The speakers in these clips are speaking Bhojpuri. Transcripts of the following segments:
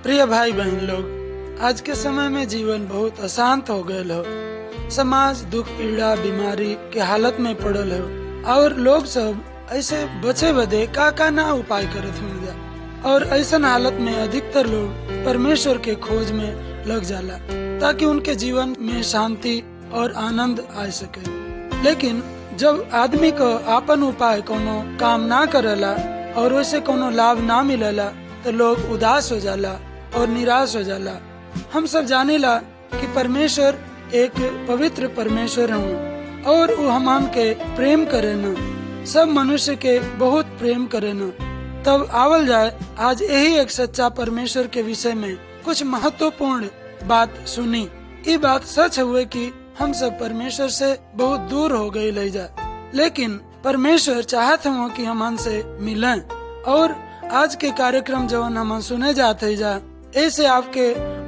प्रिय भाई बहन लोग, आज के समय में जीवन बहुत अशांत हो गयल हो। समाज दुख पीड़ा बीमारी के हालत में पड़ल हो और लोग सब ऐसे बचे बदे का ना उपाय करत हो और ऐसन हालत में अधिकतर लोग परमेश्वर के खोज में लग जाला ताकि उनके जीवन में शांति और आनंद आ सके। लेकिन जब आदमी को आपन उपाय कोनो काम ना करेला और वैसे कोनो लाभ ना मिलेला तो लोग उदास हो जाला और निराश हो जाला। हम सब जानेला कि परमेश्वर एक पवित्र परमेश्वर हूँ और वो हमन के प्रेम करे न, सब मनुष्य के बहुत प्रेम करे न। तब आवल जाए आज यही एक सच्चा परमेश्वर के विषय में कुछ महत्वपूर्ण बात सुनी। ये बात सच हुए कि हम सब परमेश्वर से बहुत दूर हो गए ले जा, लेकिन परमेश्वर चाहत हो कि हम से मिलें। और आज के कार्यक्रम जवन हम सुने जाते जा ऐसे आपके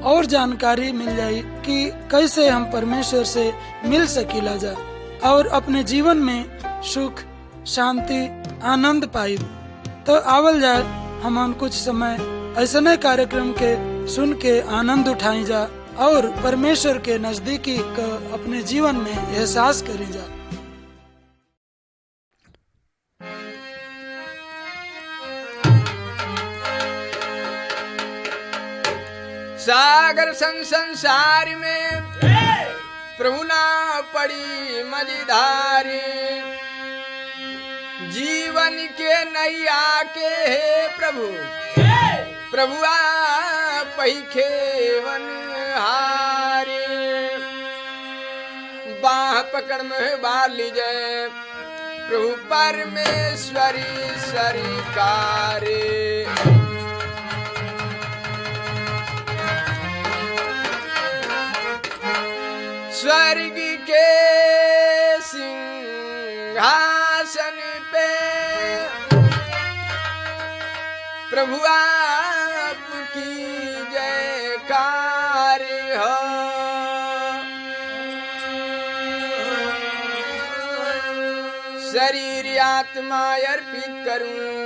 और जानकारी मिल जाये कि कैसे हम परमेश्वर से मिल सकीला जा और अपने जीवन में सुख शांति आनंद पाई। तो आवल जाए हम कुछ समय ऐसे कार्यक्रम के सुन के आनंद उठाई जा और परमेश्वर के नजदीकी का अपने जीवन में एहसास करी जा। सागर संसार में प्रभु ना पड़ी मझधारी, जीवन के नैया के हे प्रभु प्रभु आप ही खेवन हारी। बाह पकड़ में बार लीजिए प्रभु परमेश्वरी सरकारे। स्वर्ग के सिंहासन पे प्रभु आपकी जयकार हो। शरीर आत्मा अर्पित करूं,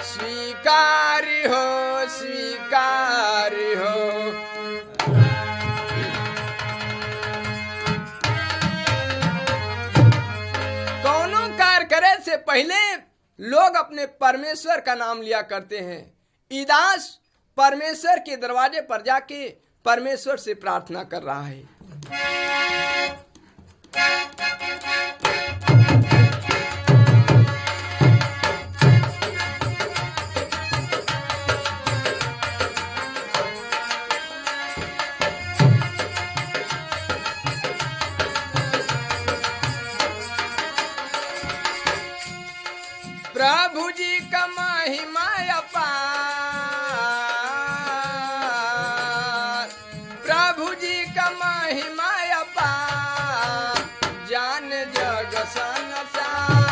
स्वीकार हो स्वीकार हो। करे से पहले लोग अपने परमेश्वर का नाम लिया करते हैं। ईदास परमेश्वर के दरवाजे पर जाके परमेश्वर से प्रार्थना कर रहा है। प्रभु जी का महिमा अपार, प्रभु जी का महिमा अपार, जान जग संसार।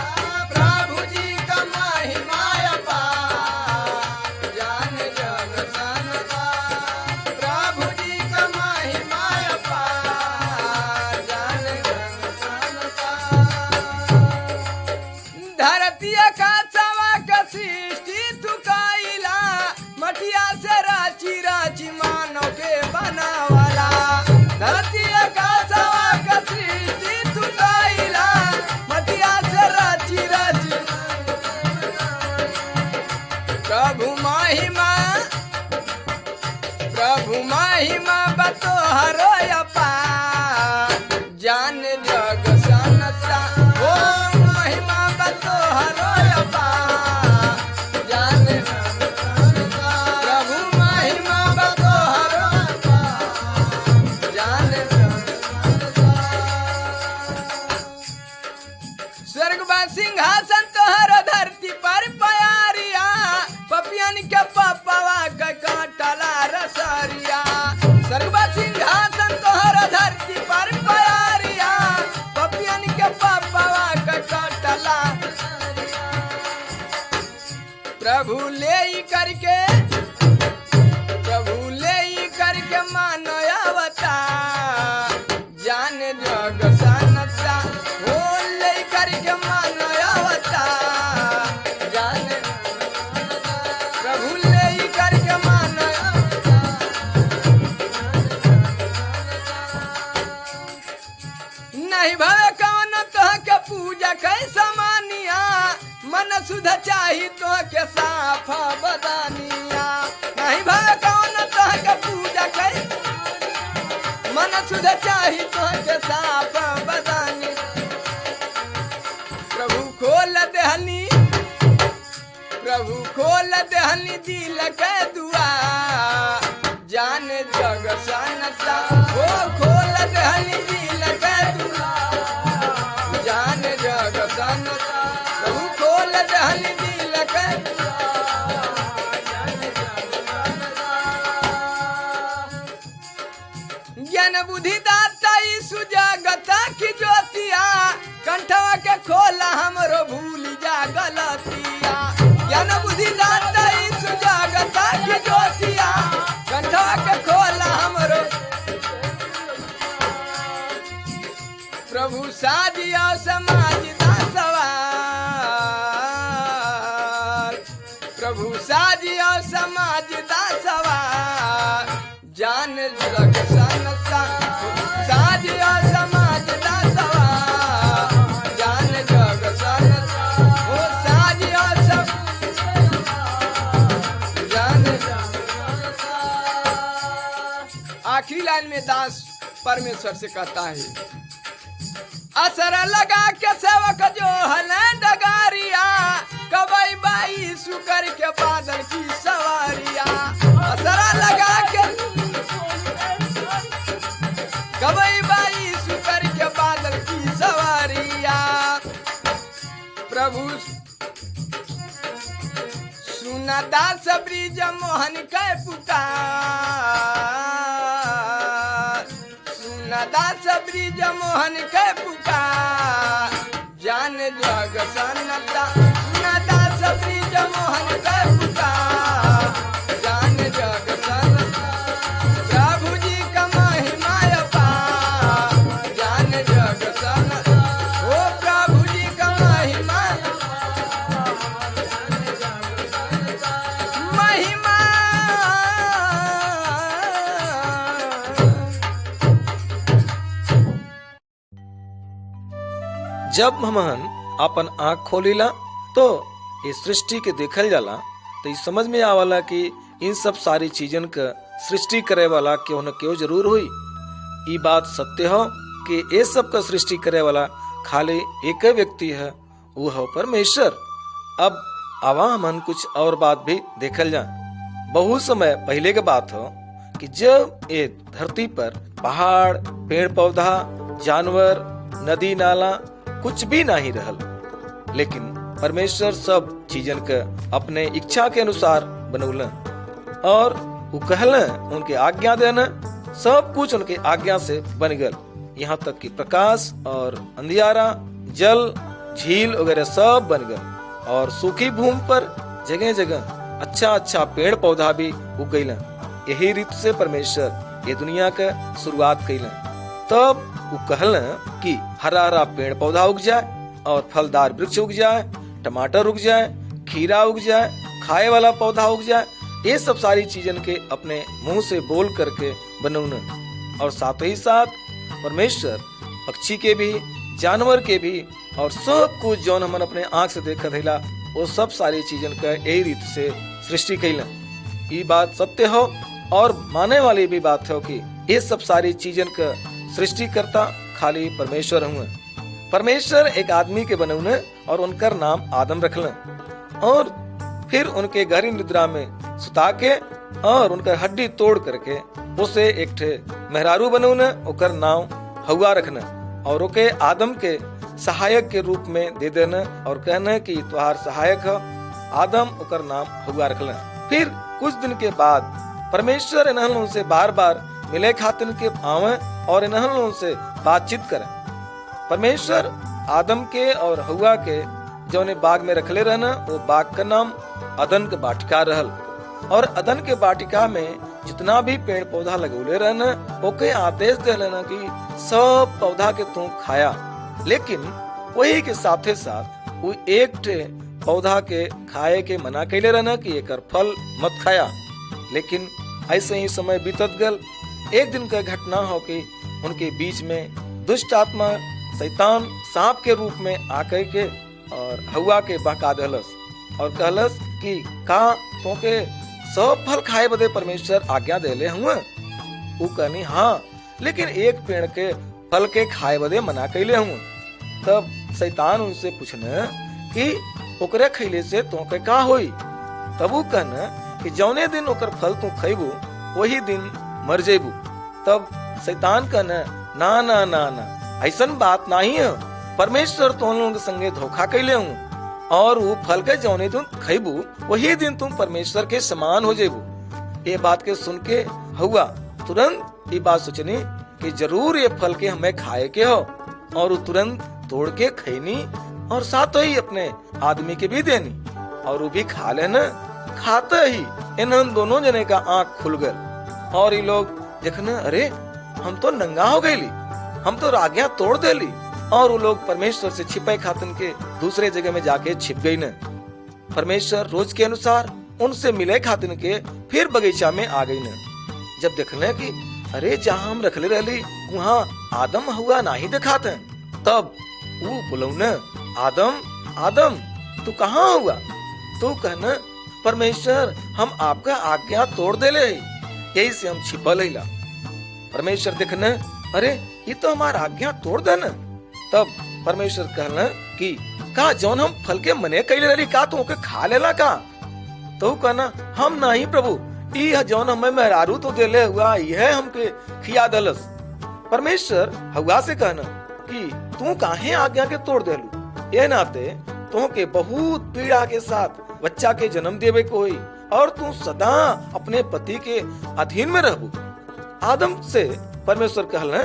प्रभु जी का महिमा अपार, जान जग संसार। प्रभु जी का महिमा अपार, जान जग संसार। धरती का सृष्टि तुकाइला, मटिया से राची राची मानव के बनावाला। धरती का सृष्टि तुकाइला, मटिया से राची राची। प्रभु महिमा बतोहरो अपार, जान जग संसार। ओ महिमा बतोहरो अपार, जान प्रभु महिमा बतोहरो अपार, जान स्वर्ग बा सिंहासन तोहरो धरती पर प्यारिया, पपियन के पपवा के काटला रसरिया। स्वर्ग बा सिंहासन तोहरो धरती पर प्यारिया, पपियन के पपवा के काटला। प्रभु ले करके मानो अवतार, जान जग संसार। हो ले करके मानो अवतार, जान प्रभु ले करके मानो साफ बदानी प्रभु खोल दहनी दिल के दुआ जान जग सनसा ओ खोल दहनी दिल के दुआ जान जग सनसा प्रभु खोल दहनी दिल के ज्ञान बुद्धि दाता यीशु जगता की ज्योतिया कंठवा के खोला हमरो भूल जा गलतिया ज्ञान बुद्धि दाता यीशु जगता की ज्योतिया कंठवा के खोला हमरो प्रभु साजिया समाज दा सवार प्रभु साजिया समाज दा सवार जान जग सनसा साजिया समाज दा सवार जान जग सनसा ओ साजिया सब जान जग सनसा। आखिरी लाइन में दास परमेश्वर से कहता है असर लगा के सेवक जो हले डगारिया कबई बाई सुकर के बादल की सवारिया असर लगा के कबई बाई सुकर के बादल की सवारिया प्रभु सुना दास ब्रिज मोहन के पुकार सुना दास ब्रिज मोहन के पुकार जान जग सनता सुना दास ब्रिज मोहन के पुकार जान जग सनता प्रभु जी का महिमा अपार जान जग सनता ओ प्रभु जी का महिमा महिमा जब हमन अपन आँख खोलीला तो ये सृष्टि के देखल जाला तो ये समझ में आवाला कि इन सब सारी चीजन का सृष्टि करे वाला क्यों न क्यों जरूर हुई। ये बात सत्य हो कि ये सब का सृष्टि करे वाला खाली एक व्यक्ति है, वो है परमेश्वर। अब आवा हमन कुछ और बात भी देखल जा। बहुत समय पहले के बात हो कि जब ये धरती पर पहाड़ पेड़ पौधा जानवर नदी नाला कुछ भी नहीं रहल, लेकिन परमेश्वर सब चीजन के अपने इच्छा के अनुसार बनौल और वो कहल उनके आज्ञा देना सब कुछ उनके आज्ञा से बन गल। यहाँ तक कि प्रकाश और अंधियारा जल झील वगैरह सब बन गल और सूखी भूमि पर जगह जगह अच्छा अच्छा पेड़ पौधा भी उग गईल। यही रीत से परमेश्वर ये दुनिया के शुरुआत कैल। तब वो कहल कि हरा हरा पेड़ पौधा उग जाए और फलदार वृक्ष उग जाए, टमाटर उग जाए, खीरा उग जाए, खाए वाला पौधा उग जाए। ये सब सारी चीजन के अपने मुंह से बोल करके बनौना और साथ ही साथ परमेश्वर पक्षी के भी जानवर के भी और सब कुछ जो हम अपने आँख से देखा था वो सब सारी चीजन का यही रीत से सृष्टि कैल। ये बात सत्य हो और माने वाली भी बात हो कि ये सब सारी चीजन का सृष्टि करता खाली परमेश्वर हुए। परमेश्वर एक आदमी के बनौने और उनका नाम आदम रखल और फिर उनके गहरी निद्रा में सुता के और उनका हड्डी तोड़ करके उसे एक ठे मेहरारू बनौने, ओकर नाम हवा रखना और ओके आदम के सहायक के रूप में दे देना और कहना कि तुहार सहायक है आदम, ओकर नाम हवा रखना। फिर कुछ दिन के बाद परमेश्वर इन्हन उनसे बार बार मिले खातिर के आवे और इन्हन उनसे बातचीत करें। परमेश्वर आदम के और हवा के जो ने बाग में रखले रहना वो बाग का नाम अदन के बाटिका रहल और अदन के बाटिका में जितना भी पेड़ पौधा लगौले रहना ओके आदेश दे लेना कि सब पौधा के तू खाया, लेकिन वही के साथे साथ वो एक ठे पौधा के खाए के मना कैले रहना कि एकर फल मत खाया। लेकिन ऐसे ही समय बीतत गल। एक दिन का घटना हो कि उनके बीच में दुष्ट आत्मा शैतान सांप के रूप में आकर के और हवा के बहका दहलस और कहलस कि का तोके सब फल खाए बदे परमेश्वर आज्ञा देले हुए। वो कहनी हाँ, लेकिन एक पेड़ के फल के खाए बदे मना कैले हूँ। तब शैतान उनसे पूछने कि ओकरे खैले से तोके का होई। तब वो कहना कि जौने दिन ओकर फल तू खैबू वही दिन मर जेबू। तब शैतान कहना ना ना ना ना, ऐसन बात नहीं है। परमेश्वर तुम लोगों के संगे धोखा कैले हूँ और वो फल के जौने तुम खैबू वही दिन तुम परमेश्वर के समान हो जेबू। ये बात के सुन के हुआ तुरंत ये बात सोचनी कि जरूर ये फल के हमें खाए के हो, और वो तुरंत तोड़ के खैनी और साथ ही अपने आदमी के भी देनी, और वो भी खा लेना। खाते ही इन दोनों जने का आंख खुल गया और ये लोग देखना, अरे हम तो नंगा हो गईली, हम तो आज्ञा तोड़ देली। और वो लोग परमेश्वर से छिपे खातन के दूसरे जगह में जाके छिप गई न। परमेश्वर रोज के अनुसार उनसे मिले खातिन के फिर बगीचा में आ गई न। जब देखने की अरे जहाँ हम रखले रहली वहाँ आदम हुआ नहीं दिखाते, तब वो बोलो न, आदम आदम तू कहाँ हुआ। तो कहना, परमेश्वर हम आपका आज्ञा तोड़ दे ले, यही से हम छिपल हिला। परमेश्वर देखना, अरे ये तो हमारा आज्ञा तोड़ देना। तब परमेश्वर कहना कि का जौन हम फल के मने कैले रही का तू खा लेला का। तो कहना, हम नहीं प्रभु, ई जौन हमें मेहरारू तो देले हुआ यह हमके खिया दलस। परमेश्वर हवा से कहना कि तू काहे आज्ञा के तोड़ देलू। ये नाते तो के बहुत पीड़ा के साथ बच्चा के जन्म देवे को होई और तू सदा अपने पति के अधीन में रहबू। आदम से परमेश्वर कहना,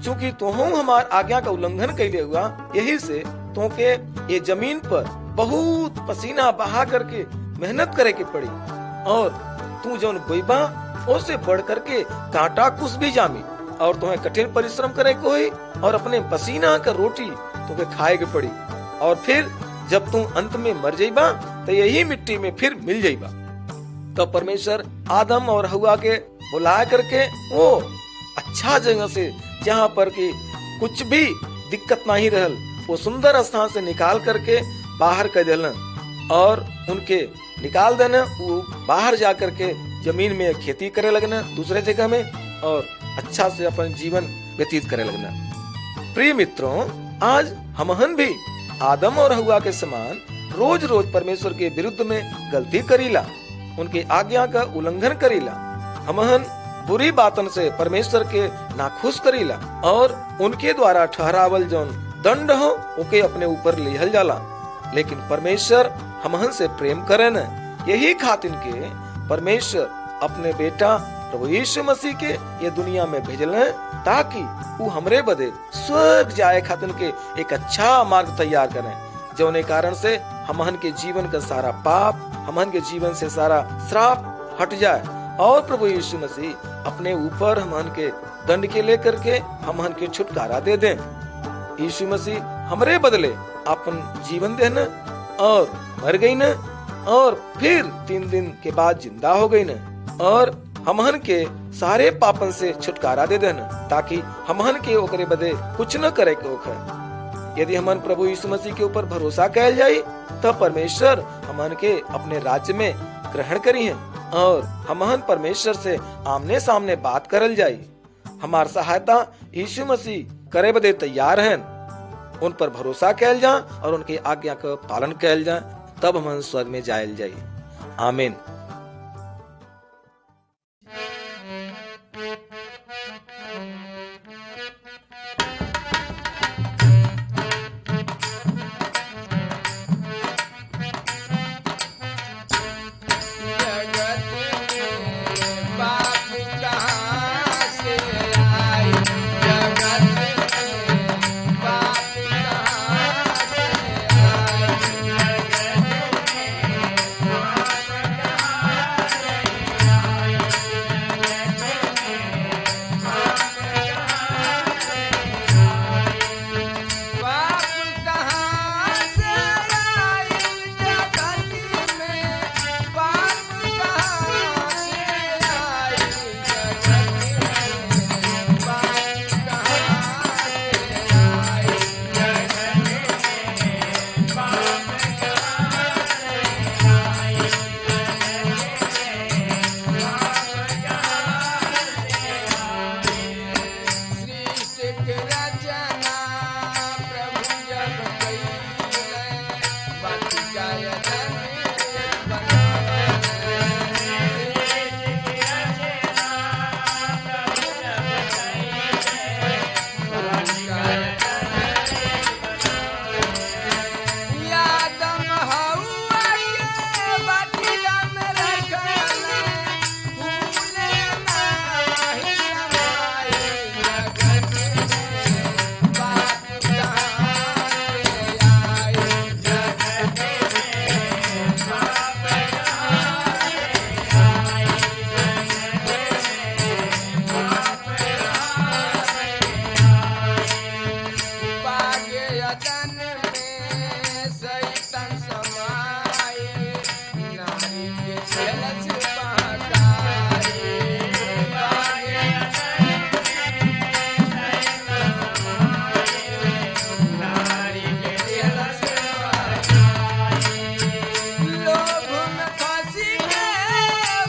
चूंकि तुम हमार आज्ञा का उल्लंघन कैले हुआ, यही से तो के ये जमीन पर बहुत पसीना बहा करके मेहनत करे के पड़ी, और तू जौन बोईबा उससे बढ़ करके कांटा कुछ भी जामी, और तुम्हें कठिन परिश्रम करे को होई और अपने पसीना का रोटी तुम्हें खाए के पड़ी, और फिर जब तू अंत में मर जाइबा तो यही मिट्टी में फिर मिल जाइबा। तो परमेश्वर आदम और हवा के बुला करके वो अच्छा जगह से जहाँ पर कि कुछ भी दिक्कत नहीं रहल, वो सुंदर स्थान से निकाल करके बाहर कर देलन और उनके निकाल देना। वो बाहर जा करके जमीन में खेती करे लगना दूसरे जगह में, और अच्छा से अपन जीवन व्यतीत करे लगना। प्रिय मित्रों, आज हमहन भी आदम और हवा के समान रोज रोज परमेश्वर के विरुद्ध में गलती करीला, उनके आज्ञा का उल्लंघन करीला। हमहन बुरी बातन से परमेश्वर के नाखुश करीला और उनके द्वारा ठहरावल जौन दंड हो उके अपने ऊपर लिहल जाला। लेकिन परमेश्वर हमहन से प्रेम करे न, यही खातिर के परमेश्वर अपने बेटा प्रभु यीशु मसीह के ये दुनिया में भेजले, ताकि वो हमरे बदे स्वर्ग जाए खातिर के एक अच्छा मार्ग तैयार करें, जौने कारण से हमहन के जीवन का सारा पाप, हमहन के जीवन से सारा श्राप हट जाए, और प्रभु यीशु मसीह अपने ऊपर हमहन के दंड के लेकर के हमहन के छुटकारा दे दें। यीशु मसीह हमरे बदले अपन जीवन देना और मर गई न, और फिर 3 दिन के बाद जिंदा हो गई न, और हमहन के सारे पापन से छुटकारा दे देना, ताकि हमहन के ओकरे बदे कुछ न करे के ओकर। यदि हमन प्रभु यीशु मसीह के ऊपर भरोसा कैल जाई तब परमेश्वर हमन के अपने राज्य में ग्रहण करी है, और हमहन परमेश्वर से आमने सामने बात करल जाई। हमार सहायता यीशु मसीह करे बदे तैयार हैं। उन पर भरोसा कैल जा और उनकी आज्ञा का पालन कैल जा, तब हमन स्वर्ग में जायल जाई। आमीन। खेलस पहकारी बागे नारी के खेलस पहकारी लोभ में फांसी के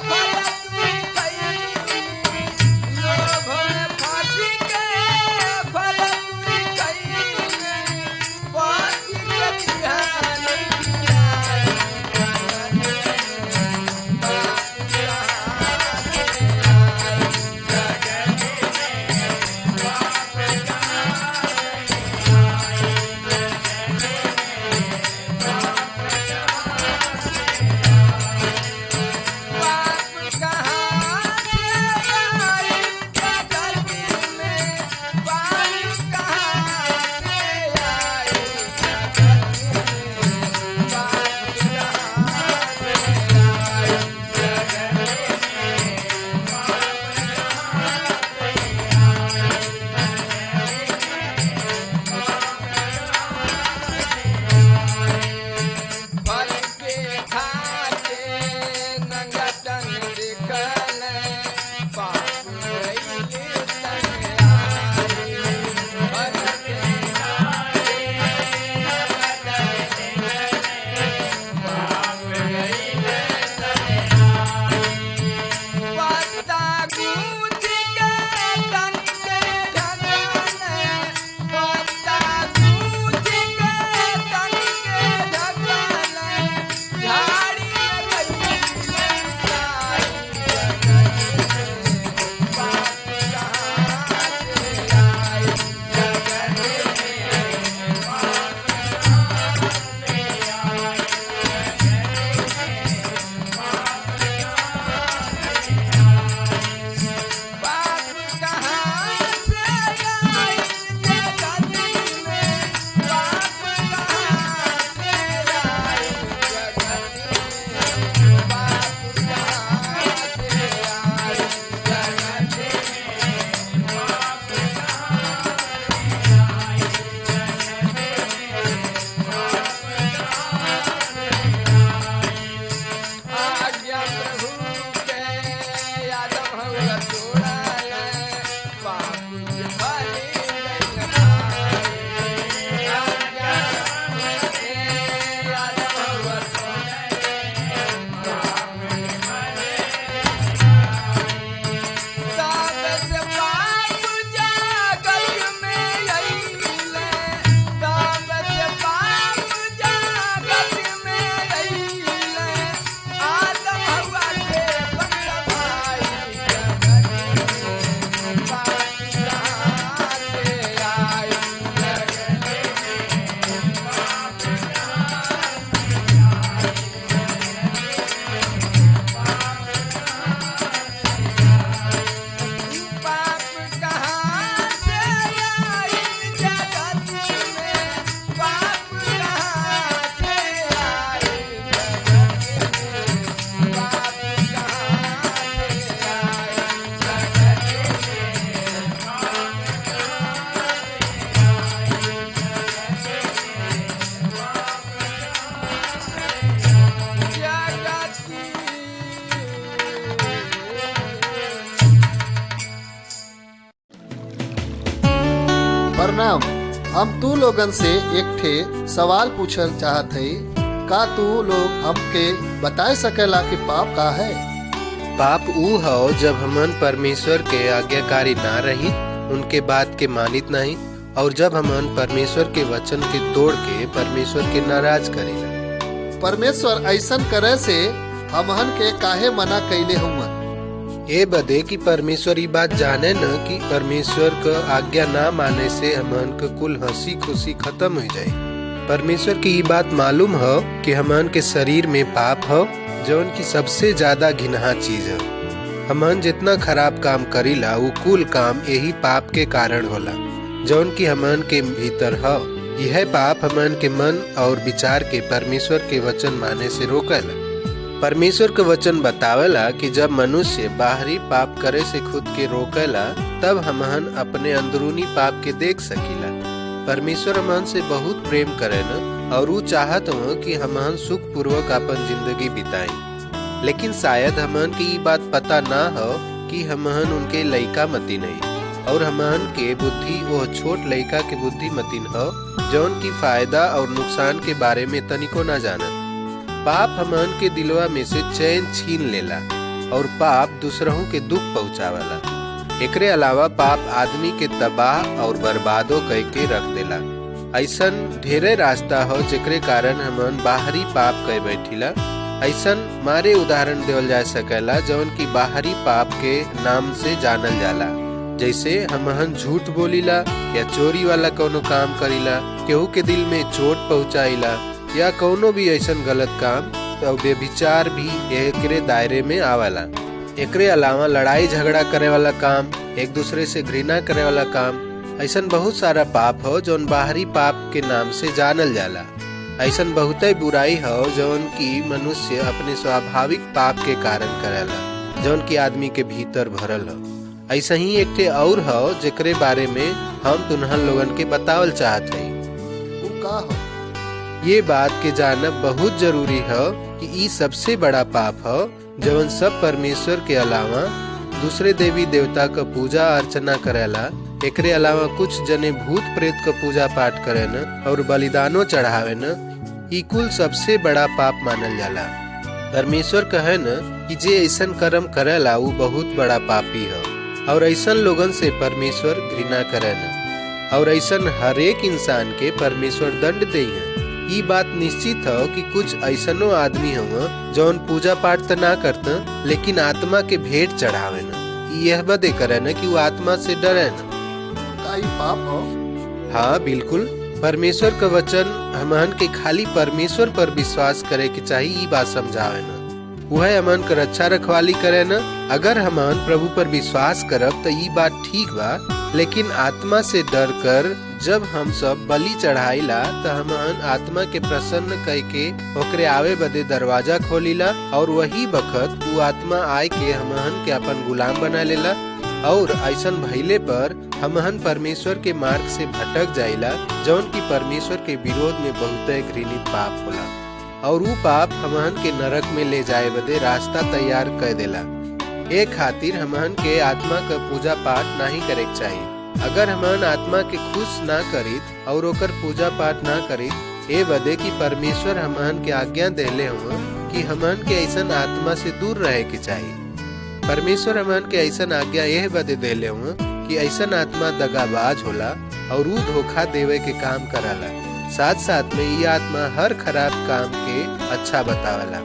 फलतुरी कई लोभ में फांसी के फलतुरी कई फांसी के ध्यान प्रणाम। हम तू लोगन से एक ठे सवाल पूछल चाहत हई। का तू लोग हमके बता सकेला कि पाप का है? पाप ऊ हो जब हमन परमेश्वर के आज्ञाकारी ना रही, उनके बात के मानित नहीं, और जब हमन परमेश्वर के वचन के तोड़ के परमेश्वर के नाराज करेला। परमेश्वर ऐसन करे से हमहन के काहे मना कैले हुआ? ए बदे कि परमेश्वर ई बात जाने न कि परमेश्वर का आज्ञा ना माने से हमन के कुल हंसी खुशी खत्म हो जाए। परमेश्वर की ये बात मालूम हो कि हमन के शरीर में पाप हो, जौन की सबसे ज्यादा घिनहा चीज है। हमन जितना खराब काम करीला वो कुल काम यही पाप के कारण होला, जौन की हमन के भीतर हो। यह पाप हमन के मन और विचार के परमेश्वर के वचन माने से रोकेला। परमेश्वर के वचन बतावेला कि जब मनुष्य बाहरी पाप करे से खुद के रोकेला, तब हमन अपने अंदरूनी पाप के देख सकीला। परमेश्वर हमन से बहुत प्रेम करे न, और वो चाहत हो कि हमन सुख पूर्वक अपन जिंदगी बिताई। लेकिन शायद हमन के ये बात पता ना हो कि हमन उनके लइका मतीन है और हमन के बुद्धि वो छोट लइका के बुद्धि मतीन हो जौन की फायदा और नुकसान के बारे में तनिको ना जानत। पाप हमन के दिलवा में से चैन छीन लेला और पाप दूसरों के दुख पहुँचावला। एकरे अलावा पाप आदमी के तबाह और बर्बादो कह के रख देला। ऐसन ढेरे रास्ता हो जेकरे कारण हमन बाहरी पाप कह बैठिला। ऐसन मारे उदाहरण देवल जा सकेला जौन की बाहरी पाप के नाम से जानल जाला, जैसे हमहन झूठ बोलीला या चोरी वाला कोनो काम करीला, केहू के दिल में चोट पहुँचाइला या कोनो भी ऐसन गलत काम, तो व्यभिचार भी एकरे दायरे में आवाला। एकरे अलावा लड़ाई झगड़ा करे वाला काम, एक दूसरे से घृणा करे वाला काम, ऐसन बहुत सारा पाप हो जौन बाहरी पाप के नाम से जानल जाला। ऐसन बहुत बुराई हो जौन की मनुष्य अपने स्वाभाविक पाप के कारण करेला, जौन की आदमी के भीतर भरल हो। ऐसा ही एक ठे और हो जेकरे बारे में हम तुन्हन लोगन के बतावल चाहत हई। वो का हो? ये बात के जानब बहुत जरूरी हो कि ई सबसे बड़ा पाप हो जवन सब परमेश्वर के अलावा दूसरे देवी देवता का पूजा अर्चना करेला। एकरे अलावा कुछ जने भूत प्रेत का पूजा पाठ करे न और बलिदानो चढ़ावे न, ई कुल सबसे बड़ा पाप मानल जाला। परमेश्वर कहे न कि जे ऐसन कर्म करेला वो बहुत बड़ा पापी हो और ऐसन लोगन से परमेश्वर घृणा करे न और ऐसन हर एक इंसान के परमेश्वर दंड दे। ये बात निश्चित हो कि कुछ ऐसनो आदमी हो जौन पूजा पाठ तो ना करते लेकिन आत्मा के भेंट चढ़ावे न, यह बदे करे न कि वो आत्मा से डरे न। का ई पाप हो? हाँ बिल्कुल, परमेश्वर का वचन हमन के खाली परमेश्वर पर विश्वास करे के चाहिए, ये बात समझावे न। वह हमन का रक्षा रखवाली करे न। अगर हमन प्रभु पर विश्वास करब तो ये बात ठीक बा, लेकिन आत्मा से डर कर जब हम सब बलि चढ़ाईला तो हमन आत्मा के प्रसन्न करके ओकरे आवे बदे दरवाजा खोलीला और वही बखत वो आत्मा आए के हमन के अपन गुलाम बना लेला और ऐसन भइले पर हमन परमेश्वर के मार्ग से भटक जाइला, जौन की परमेश्वर के विरोध में बहुत घृणित पाप होला और वो पाप हमन के नरक में ले जाए बदे रास्ता तैयार कर देला। एक खातिर हमन के आत्मा का पूजा पाठ नहीं करे के चाहिए। अगर हमन आत्मा के खुश ना करित और ओकर पूजा पाठ ना करित, ए बदे कि परमेश्वर हमन के आज्ञा देले हुआ कि हमन के ऐसन आत्मा से दूर रहे के चाहिए। परमेश्वर हमन के ऐसन आज्ञा यह बदे देले हुआ कि ऐसन आत्मा दगाबाज होला और वो धोखा देवे के काम कराला। साथ साथ में ये आत्मा हर खराब काम के अच्छा बतावला।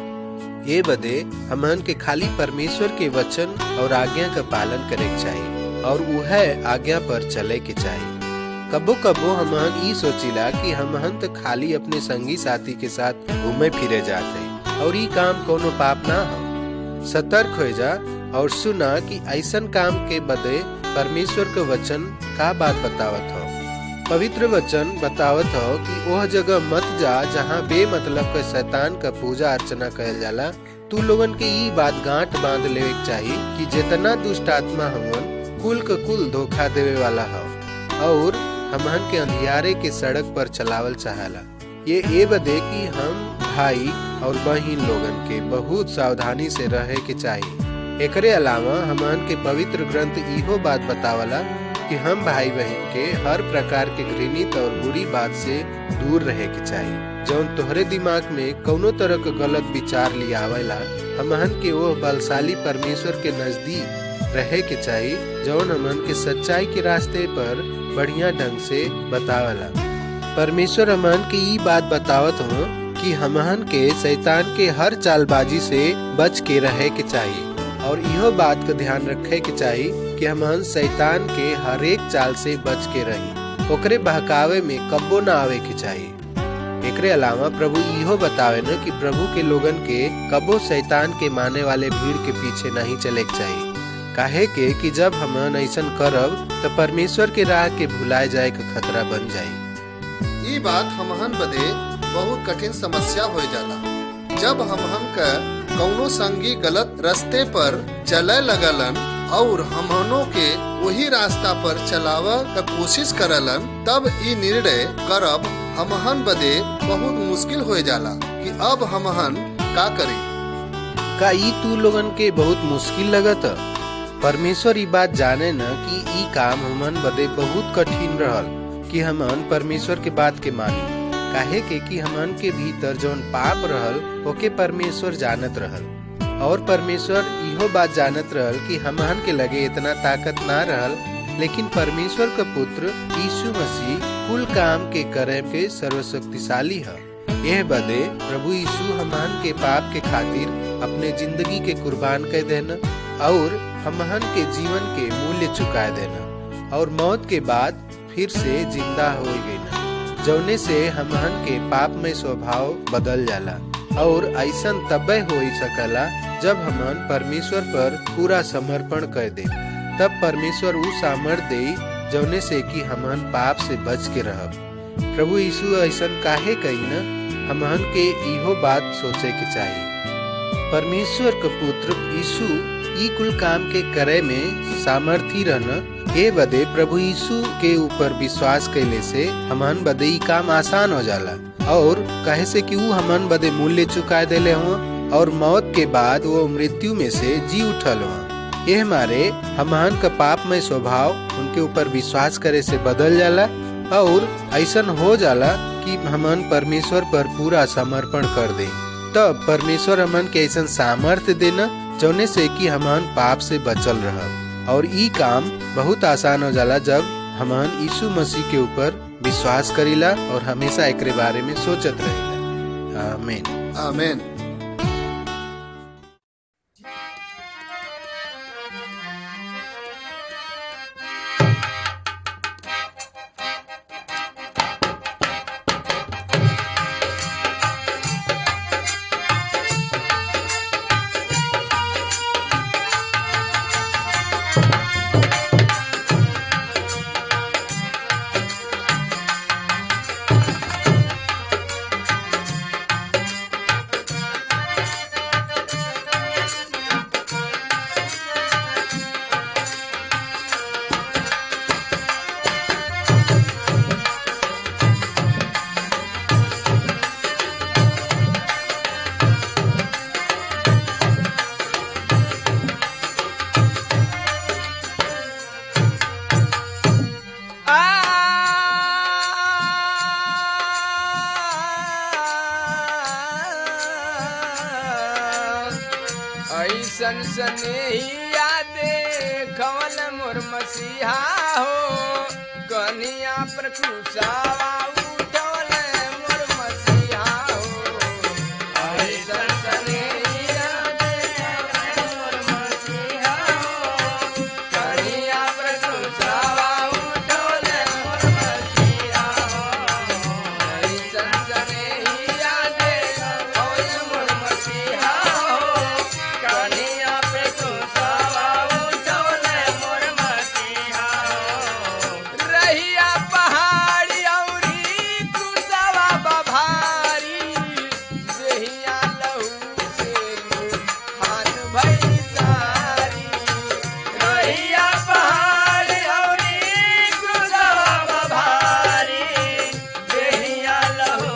ये बदे हमन के खाली परमेश्वर के वचन और आज्ञा का पालन करे के चाहिए और वह आज्ञा पर चले के चाहिए। कबो कबो हमन ई सोचिला कि हमन तो खाली अपने संगी साथी के साथ घूमे फिरे जाते और ये काम कोनो पाप ना हो। सतर्क हो जा और सुना कि ऐसन काम के बदे परमेश्वर के वचन का बात बतावत हो। पवित्र वचन बतावत हो कि वह जगह मत जा जहाँ बेमतलब का शैतान का पूजा अर्चना कयल जाला। तू लोगन के ई बात गांठ बांध लेवे के चाहिए कि जितना दुष्ट आत्मा हमन कुल का कुल धोखा देवे वाला हो और हमन के अंधियारे के सड़क पर चलावल चाहला। ये ए बदे कि हम भाई और बहिन लोगन के बहुत सावधानी से रहे के चाहिए। एकरे अलावा हमन के पवित्र ग्रंथ इहो बात बतावला कि हम भाई बहन के हर प्रकार के घृणित और बुरी बात से दूर रहे के चाहिए। जौन तोहरे दिमाग में कौनो तरह का गलत विचार लियावेला, हमन के वो बलशाली परमेश्वर के नजदीक रहे के चाहिए जौन हमन के सच्चाई के रास्ते पर बढ़िया ढंग से बतावला। परमेश्वर हमन के ये बात बतावत हो कि हमन के शैतान के हर चालबाजी से बच के रहे के चाहिए और इहो बात का ध्यान रखे के चाहिए कि हमन शैतान के हर एक चाल से बच के रही, ओकरे बहकावे में कब्बो ना आवे के चाहिए। एकरे अलावा प्रभु इहो बतावे न कि प्रभु के लोगन के कब्बो शैतान के माने वाले भीड़ के पीछे नहीं चले के चाहिए। काहे के कि जब हमन ऐसन करब तो परमेश्वर के राह के भुलाए जाए का खतरा बन जाये। ये बात हमहन बदे बहुत कठिन समस्या हो जाला। जब हमहन का कौनो संगी गलत रास्ते पर चले लगलन और हमनों के वही रास्ता पर चलावा का कोशिश करलन, तब ये निर्णय करब हमहन बदे बहुत मुश्किल हो जाला कि अब हमहन का करी। का ई तू लोगन के बहुत मुश्किल लगत? परमेश्वर ई बात जाने न कि ई काम हमन बदे बहुत कठिन रहल कि हमन परमेश्वर के बात के मानी। काहे के कि हमन के भीतर जौन पाप रहल ओके परमेश्वर जानत रहल और परमेश्वर इहो बात जानत रहल कि हमन के लगे इतना ताकत ना रहल, लेकिन परमेश्वर का पुत्र यीशु मसीह कुल काम के करे के सर्वशक्तिशाली है। यह बदे प्रभु यीशु हमन के पाप के खातिर अपने जिंदगी के कुर्बान कर देना और हमन के जीवन के मूल्य चुका देना और मौत के बाद फिर से जिंदा हो गई ना, जौने से हमन के पाप में स्वभाव बदल जाला और ऐसन तबे हो ही सकला जब हमन परमेश्वर पर पूरा समर्पण कर दे। तब परमेश्वर उ सामर्थ दे जौने से कि हमन पाप से बच के रहब। प्रभु यीशु ऐसन काहे कही न, हमन के इहो बात सोचे के चाहिए। परमेश्वर का पुत्र यीशु ई कुल काम के करे में सामर्थी रहना ए बदे प्रभु यीशु के ऊपर विश्वास कैले से हमन बदे ई काम आसान हो जाला और कहे से कि वो हमन बदे मूल्य चुका देले हो और मौत के बाद वो मृत्यु में से जी उठल हो। ये हमारे हमन का पाप में स्वभाव उनके ऊपर विश्वास करे से बदल जाला और ऐसन हो जाला कि हमन परमेश्वर पर पूरा समर्पण कर दे। तब परमेश्वर हमन के ऐसा सामर्थ्य देना जौने से कि हमन पाप से बचल रह और ई काम बहुत आसान हो जाला जब हमन यीशु मसीह के ऊपर विश्वास करीला और हमेशा एकरे बारे में सोचत रहिला। आमीन आमीन। ऐसन सनेहिया देखवल मोर मसीहा हो, कन्हिया पर क्रूसावा उठवल मोर मसीहा हो। ऐसन सनेहिया देखवल मोर मसीहा हो, कन्हिया पर क्रूसावा उठवल मोर मसीहा हो। ऐसन सनेहिया देखवल मोर मसीहा हो, कन्हिया पे क्रूसावा उठवल मोर मसीहा हो। रहिया पहाड़ी औरी क्रूसावा बभारी, देहिया लहू से हाथ भइल सारी। रहिया पहाड़ी औरी क्रूसावा बभारी, देहिया लहू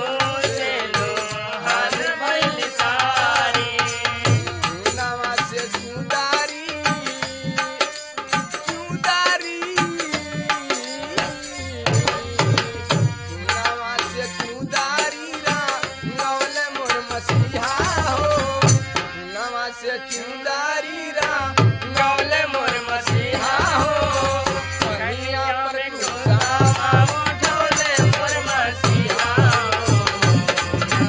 से हाथ भइल सारी। नवा से चुदारी चुदारी, नवा से चुदारी रा नवल मोर मसीहा हो। नवा से चुदारी रा नवल मोर मसीहा हो, कन्हिया पर क्रूसावा उठवल मोर मसीहा हो।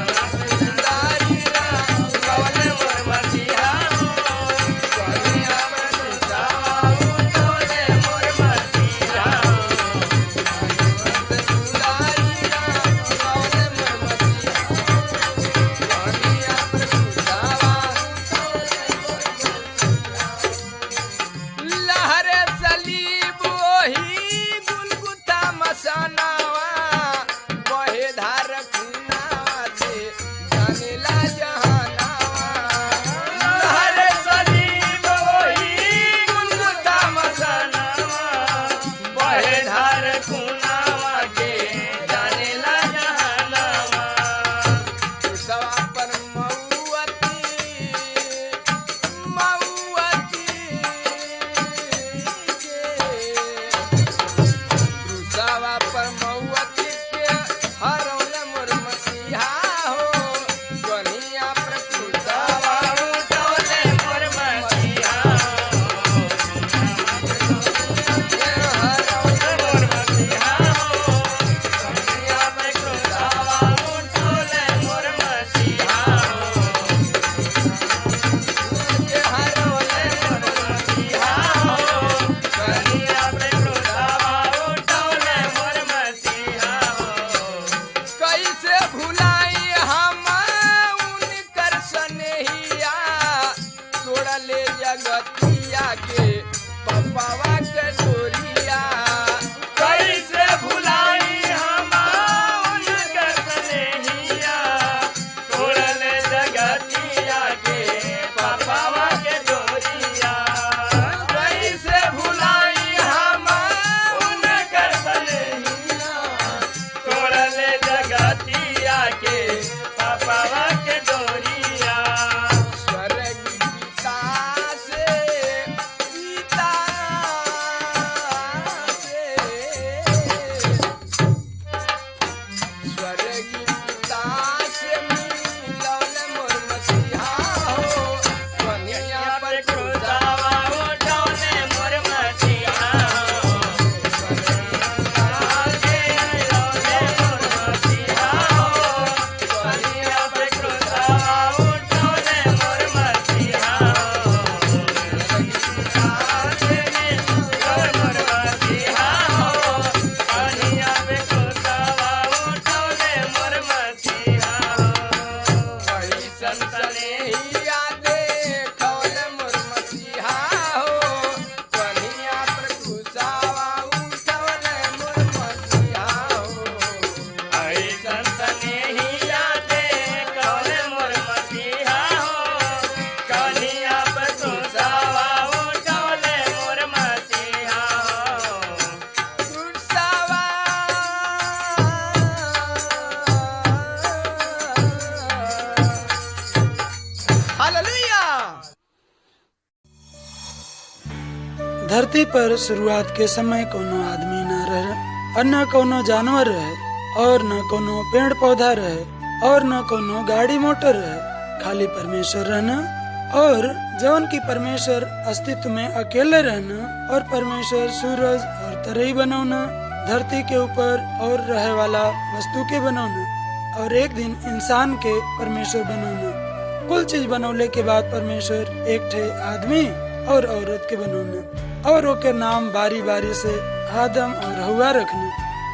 नवा से चुदारी रा नवल मोर मसीहा हो, कन्हिया पर क्रूसावा उठवल मोर मसीहा हो। नवा से चुदारी रा नवल मोर मसीहा हो, कन्हिया पर क्रूसावा उठवल मोर मसीहा हो। जगतिया के पपावा के डोरिया कैसे भुलाई हम उनके स्नेहिया तोड़ल जगतिया के पापावा के डोरिया कैसे भुलाई हम उनके स्नेहिया तोड़ल जगतिया के पापावा के डोरिया स्वर्ग गीता से गीता से स्वर्ग गीता से मिलौल मोर मसीहा हो कन्हैया पर क्रोधावा उठौले मोर मसीहा सनसनेहिया देखौल मोर मसीहा हो कन्हैया पर क्रूसावा उठौल मोर मसीहा हो क्रूसावा हालेलुया। धरती पर शुरुआत के समय कोनो आदमी न रहे और न कोनो जानवर रहे और न कोनो पेड़ पौधा रहे और न कोनो गाड़ी मोटर रहे, खाली परमेश्वर रहना और जौन की परमेश्वर अस्तित्व में अकेले रहना और परमेश्वर सूरज और तरई बनौना, धरती के ऊपर और रहे वाला वस्तु के बनौना और एक दिन इंसान के परमेश्वर बनौना। कुल चीज बनौले के बाद परमेश्वर एक ठे आदमी और औरत के बनौना और ओके नाम बारी बारी से आदम और हवा रखना।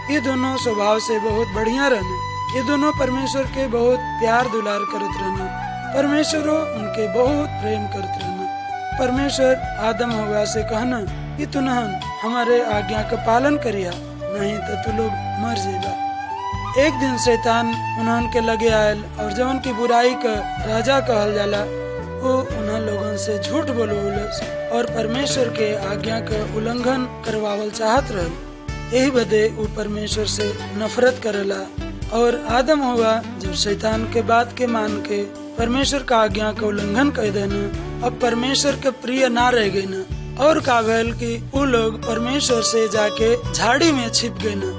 ये दोनों स्वभाव से बहुत बढ़िया रहना, ये दोनों परमेश्वर के बहुत प्यार दुलार करत रहना, परमेश्वर उनके बहुत प्रेम करत रहना। परमेश्वर आदम हवा से कहना कि तुनहन हमारे आज्ञा का पालन करिया, नहीं तो तू लोग मर जाएगा। एक दिन शैतान उन्हन के लगे आयल और जवन की बुराई का राजा कहल जाला वो उन्हन लोगन से झूठ बोलवलस और परमेश्वर के आज्ञा का उल्लंघन करवावल चाहत रहल। यही बदे वो परमेश्वर से नफरत करेला और आदम हुआ जब शैतान के बात के मान के परमेश्वर का आज्ञा का उल्लंघन कर देना, अब परमेश्वर के प्रिय ना रह गए ना और का भैल की वो लोग परमेश्वर से जाके झाड़ी में छिप गए ना।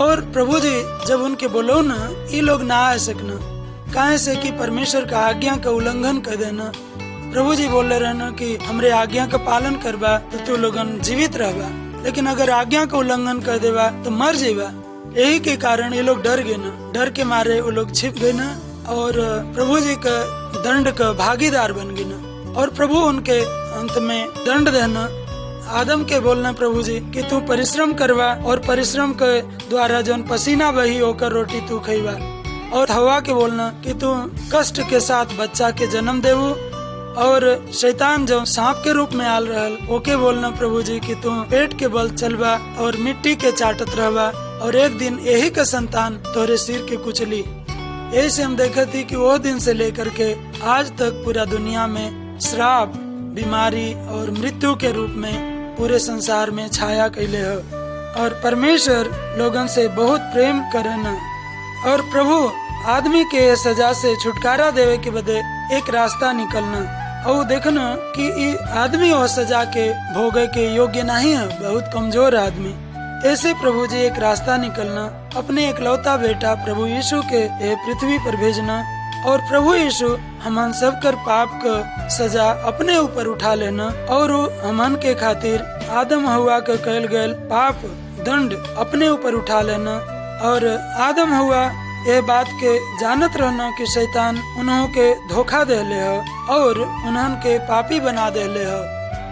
और प्रभु जी जब उनके बोलो ना ये लोग ना आ सकना, काहे से कि परमेश्वर का आज्ञा का उल्लंघन कर देना। प्रभु जी बोले रहना कि हमरे आज्ञा का पालन करबा तो तू लोगन जीवित रहबा, लेकिन अगर आज्ञा का उल्लंघन कर देबा तो मर जेबा। यही के कारण ये लोग डर गए ना, डर के मारे वो लोग छिप गए ना और प्रभु जी का दंड का भागीदार बन गए ना। और प्रभु उनके अंत में दंड देना, आदम के बोलना प्रभु जी कि तू परिश्रम करवा और परिश्रम के द्वारा जौन पसीना बही होकर रोटी तू खइबा। और हवा के बोलना कि तू कष्ट के साथ बच्चा के जन्म देवू। और शैतान जो सांप के रूप में आल रहल ओके बोलना प्रभु जी कि तू पेट के बल चलबा और मिट्टी के चाटत रहबा और एक दिन यही का संतान तोरे सिर के कुचली। यही से हम देखा थी कि वो दिन से लेकर के आज तक पूरा दुनिया में श्राप, बीमारी और मृत्यु के रूप में पूरे संसार में छाया कैले है। और परमेश्वर लोगन से बहुत प्रेम करना और प्रभु आदमी के सजा से छुटकारा देवे के बदे एक रास्ता निकलना। और देखना कि ये आदमी और सजा के भोगे के योग्य नहीं है, बहुत कमजोर आदमी। ऐसे प्रभु जी एक रास्ता निकलना, अपने एकलौता बेटा प्रभु यीशु के ये पृथ्वी पर भेजना और प्रभु यीशु हमन सब कर पाप का सजा अपने ऊपर उठा लेना और हमन के खातिर आदम हवा के कैल गए पाप दंड अपने ऊपर उठा लेना। और आदम हवा ये बात के जानत रहना कि शैतान उन्हों के धोखा दे ले है और उन्हन के पापी बना दे ले है।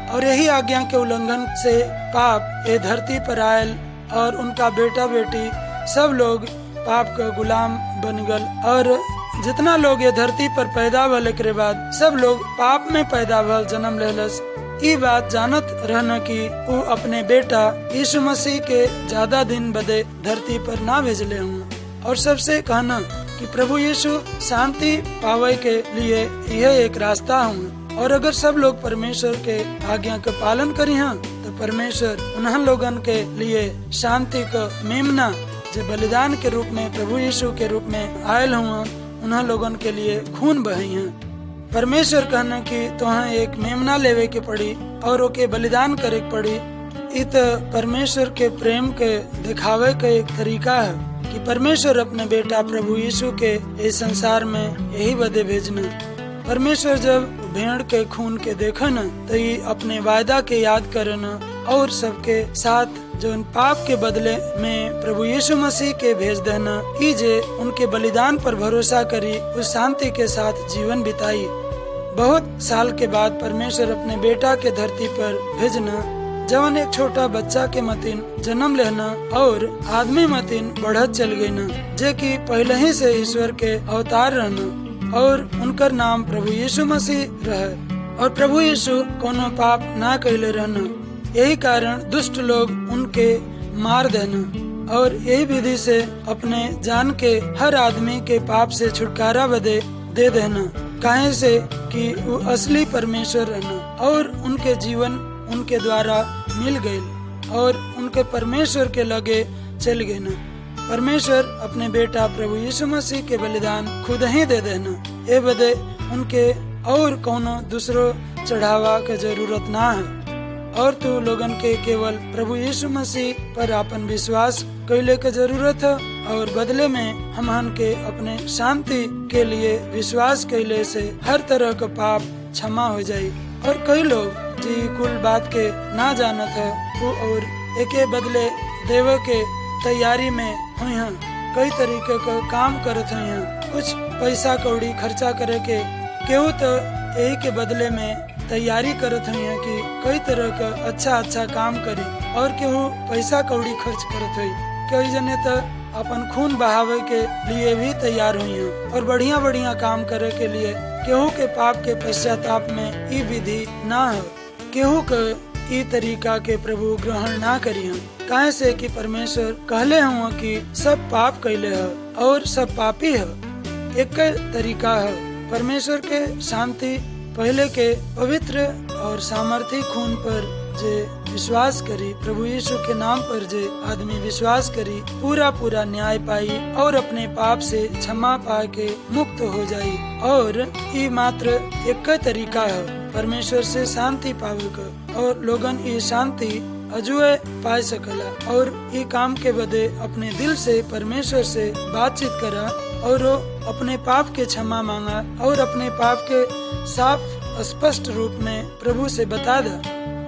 और यही आज्ञा के उल्लंघन से पाप ये धरती पर आयल और उनका बेटा बेटी सब लोग पाप का गुलाम बन गल। और जितना लोग ये धरती पर पैदा भले के बाद सब लोग पाप में पैदा भल जन्म लेलस ई बात जानत रहना कि वो अपने बेटा यीशु मसीह के ज्यादा दिन बदे धरती पर ना भेजले हूँ। और सबसे कहना कि प्रभु यीशु शांति पावे के लिए यह एक रास्ता हूँ। और अगर सब लोग परमेश्वर के आज्ञा का पालन करी हैं तो परमेश्वर उन्हें लोगन के लिए शांति का मेमना जो बलिदान के रूप में प्रभु यीशु के रूप में आयल हुआ उन्हें लोगन के लिए खून बही हैं। परमेश्वर कहना कि तुहें एक मेमना लेवे के पड़ी और ओके बलिदान करे के पड़ी। इत परमेश्वर के प्रेम के दिखावे का एक तरीका है कि परमेश्वर अपने बेटा प्रभु यीशु के इस संसार में यही बदे भेजना। परमेश्वर जब भेड़ के खून के देखा न तो ये अपने वायदा के याद करना और सबके साथ जो उन पाप के बदले में प्रभु यीशु मसीह के भेज देना जे उनके बलिदान पर भरोसा करी उस शांति के साथ जीवन बिताई। बहुत साल के बाद परमेश्वर अपने बेटा के धरती पर भेजना जवन एक छोटा बच्चा के मतीन जन्म लेना और आदमी मतीन बढ़त चल गई न जे कि पहले ही से ईश्वर के अवतार रहना और उनकर नाम प्रभु यीशु मसीह रहे। और प्रभु यीशु कोनो पाप ना कैले रहना, यही कारण दुष्ट लोग उनके मार देना और यही विधि से अपने जान के हर आदमी के पाप से छुटकारा बदे दे देना, काहे से कि वो असली परमेश्वर रहना और उनके जीवन उनके द्वारा मिल गई और उनके परमेश्वर के लगे चल गए न। परमेश्वर अपने बेटा प्रभु यीशु मसीह के बलिदान खुद ही दे देना, ये बदे उनके और कोनो दूसरो चढ़ावा का जरूरत ना है। और तू लोगन के केवल प्रभु यीशु मसीह पर अपन विश्वास कैले का जरूरत है और बदले में हमन के अपने शांति के लिए विश्वास कैले से हर तरह का पाप क्षमा हो जाये। और कई लोग जी कुल बात के ना जानत है वो और एके बदले देवे के तैयारी में हुई हैं, कई तरीके का काम करत हुई हैं, कुछ पैसा कौड़ी खर्चा करे के केहू तो यही के बदले में तैयारी करत हुई है कि कई तरह का अच्छा काम करी और केहू पैसा कौड़ी खर्च करत हुई, कई जने तो अपन खून बहावे के लिए भी तैयार हुई हैं और बढ़िया काम करे के लिए केहू के पाप के पश्चाताप में ई विधि ना हो, केहू के ई तरीका के प्रभु ग्रहण ना करिए। काहे से कि परमेश्वर कहले हुआ कि सब पाप कैले है और सब पापी है। एक तरीका है परमेश्वर के शांति पहले के पवित्र और सामर्थी खून पर जे विश्वास करी, प्रभु यीशु के नाम पर जे आदमी विश्वास करी पूरा न्याय पाई और अपने पाप से क्षमा पा के मुक्त हो जाई। और ये मात्र एक तरीका है परमेश्वर से शांति पावे का और लोगन ये शांति अजुए पाए सकला और ये काम के बदे अपने दिल से परमेश्वर से बातचीत करा और अपने पाप के क्षमा मांगा और अपने पाप के साफ स्पष्ट रूप में प्रभु से बता दा।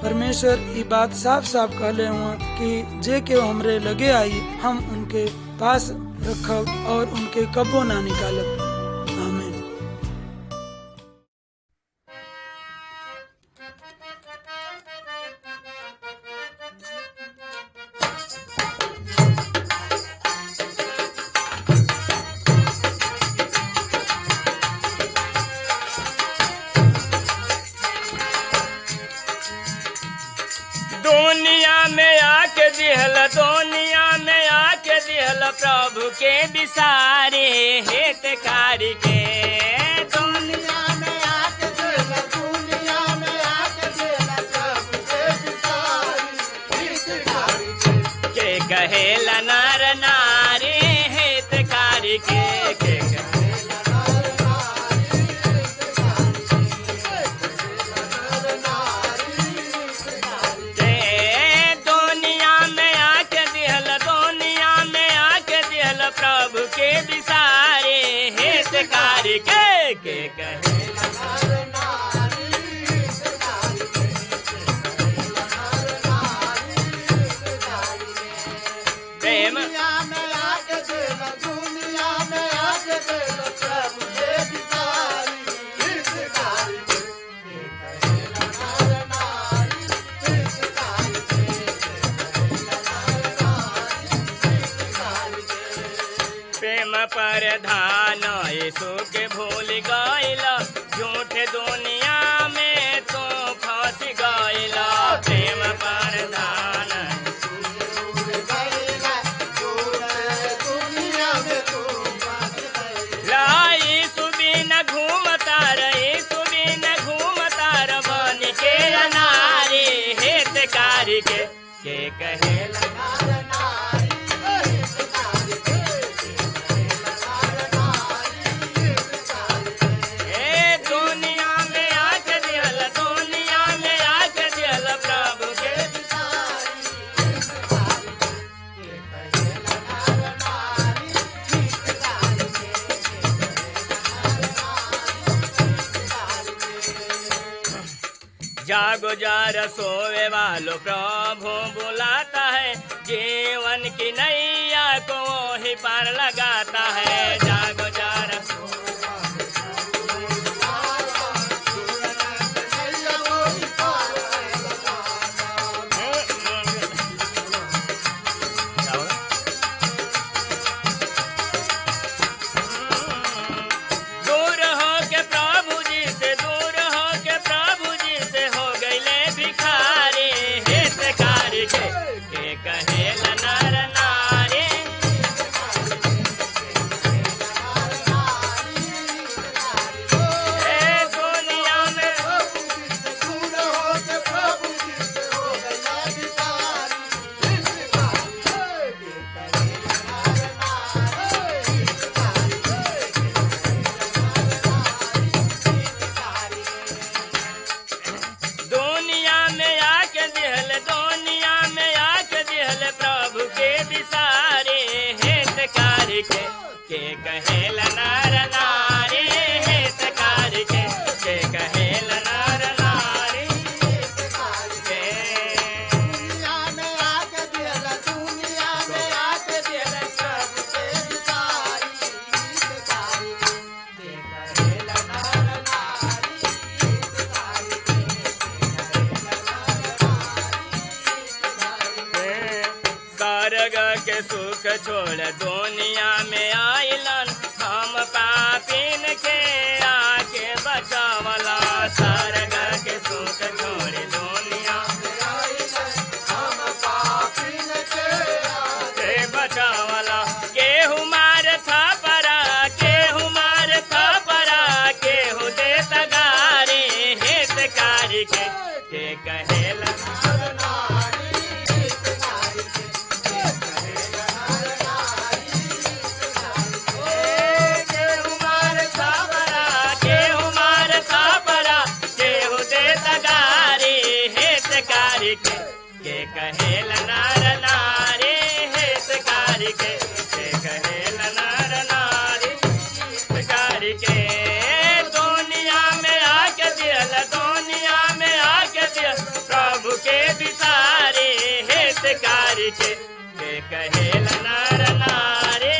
परमेश्वर ये बात साफ कहले हुआ कि जे के हमरे लगे आई हम उनके पास रखब और उनके कबो ना निकालब। आमीन। दुनिया में आके दिहल प्रभु के बिसारे हितकार के दुनिया में आके दिहल प्रभु के बिसारे हितकार के कहेला नर नारी हितकार के प्रभु के बिसारे हितकार के प्रेम परधान यीशु के भूल गइल झूठ दुनिया में तो फंस गइल। हितकारी के कहेला नर नारी हितकारी के दुनिया में आके दिहल दुनिया में आके दिहल प्रभु के जागो जार सोवे वालो प्रभु बुलाता है जीवन की नैया को ही पार लगाता है जागो जार दूर हो के प्रभु जी से दूर हो के प्रभु जी से हो गईले भिखारी हितकारी के कहेला नर नारी दुनिया में दुनिया में आके दिहल दुनिया में आके दिहल प्रभु के बिसारे हितकारी के कहेला नर नारी हितकारी के कहेला नर नारी के दुनिया में आके दिहल दुनिया में आके दिहल प्रभु के बिसारी हितकारी के कहेला नर नारी स्वर्ग के सुख छोड़ दुनिया में आइलन हम पापिन के आके बचावला स्वर्ग के सुख छोड़ दुनिया में आइलन हम पापिन के आके बचावला केहू मार था परा केहू मार था परा केहू दे तगारे हितकारी के कहेला के कहेला नर नारी हितकारी के कहेला नर नारी हितकारी के दुनिया में आके दिहल दुनिया में आके दिहल प्रभु के बिसारे हितकारी के कहेला नर नारी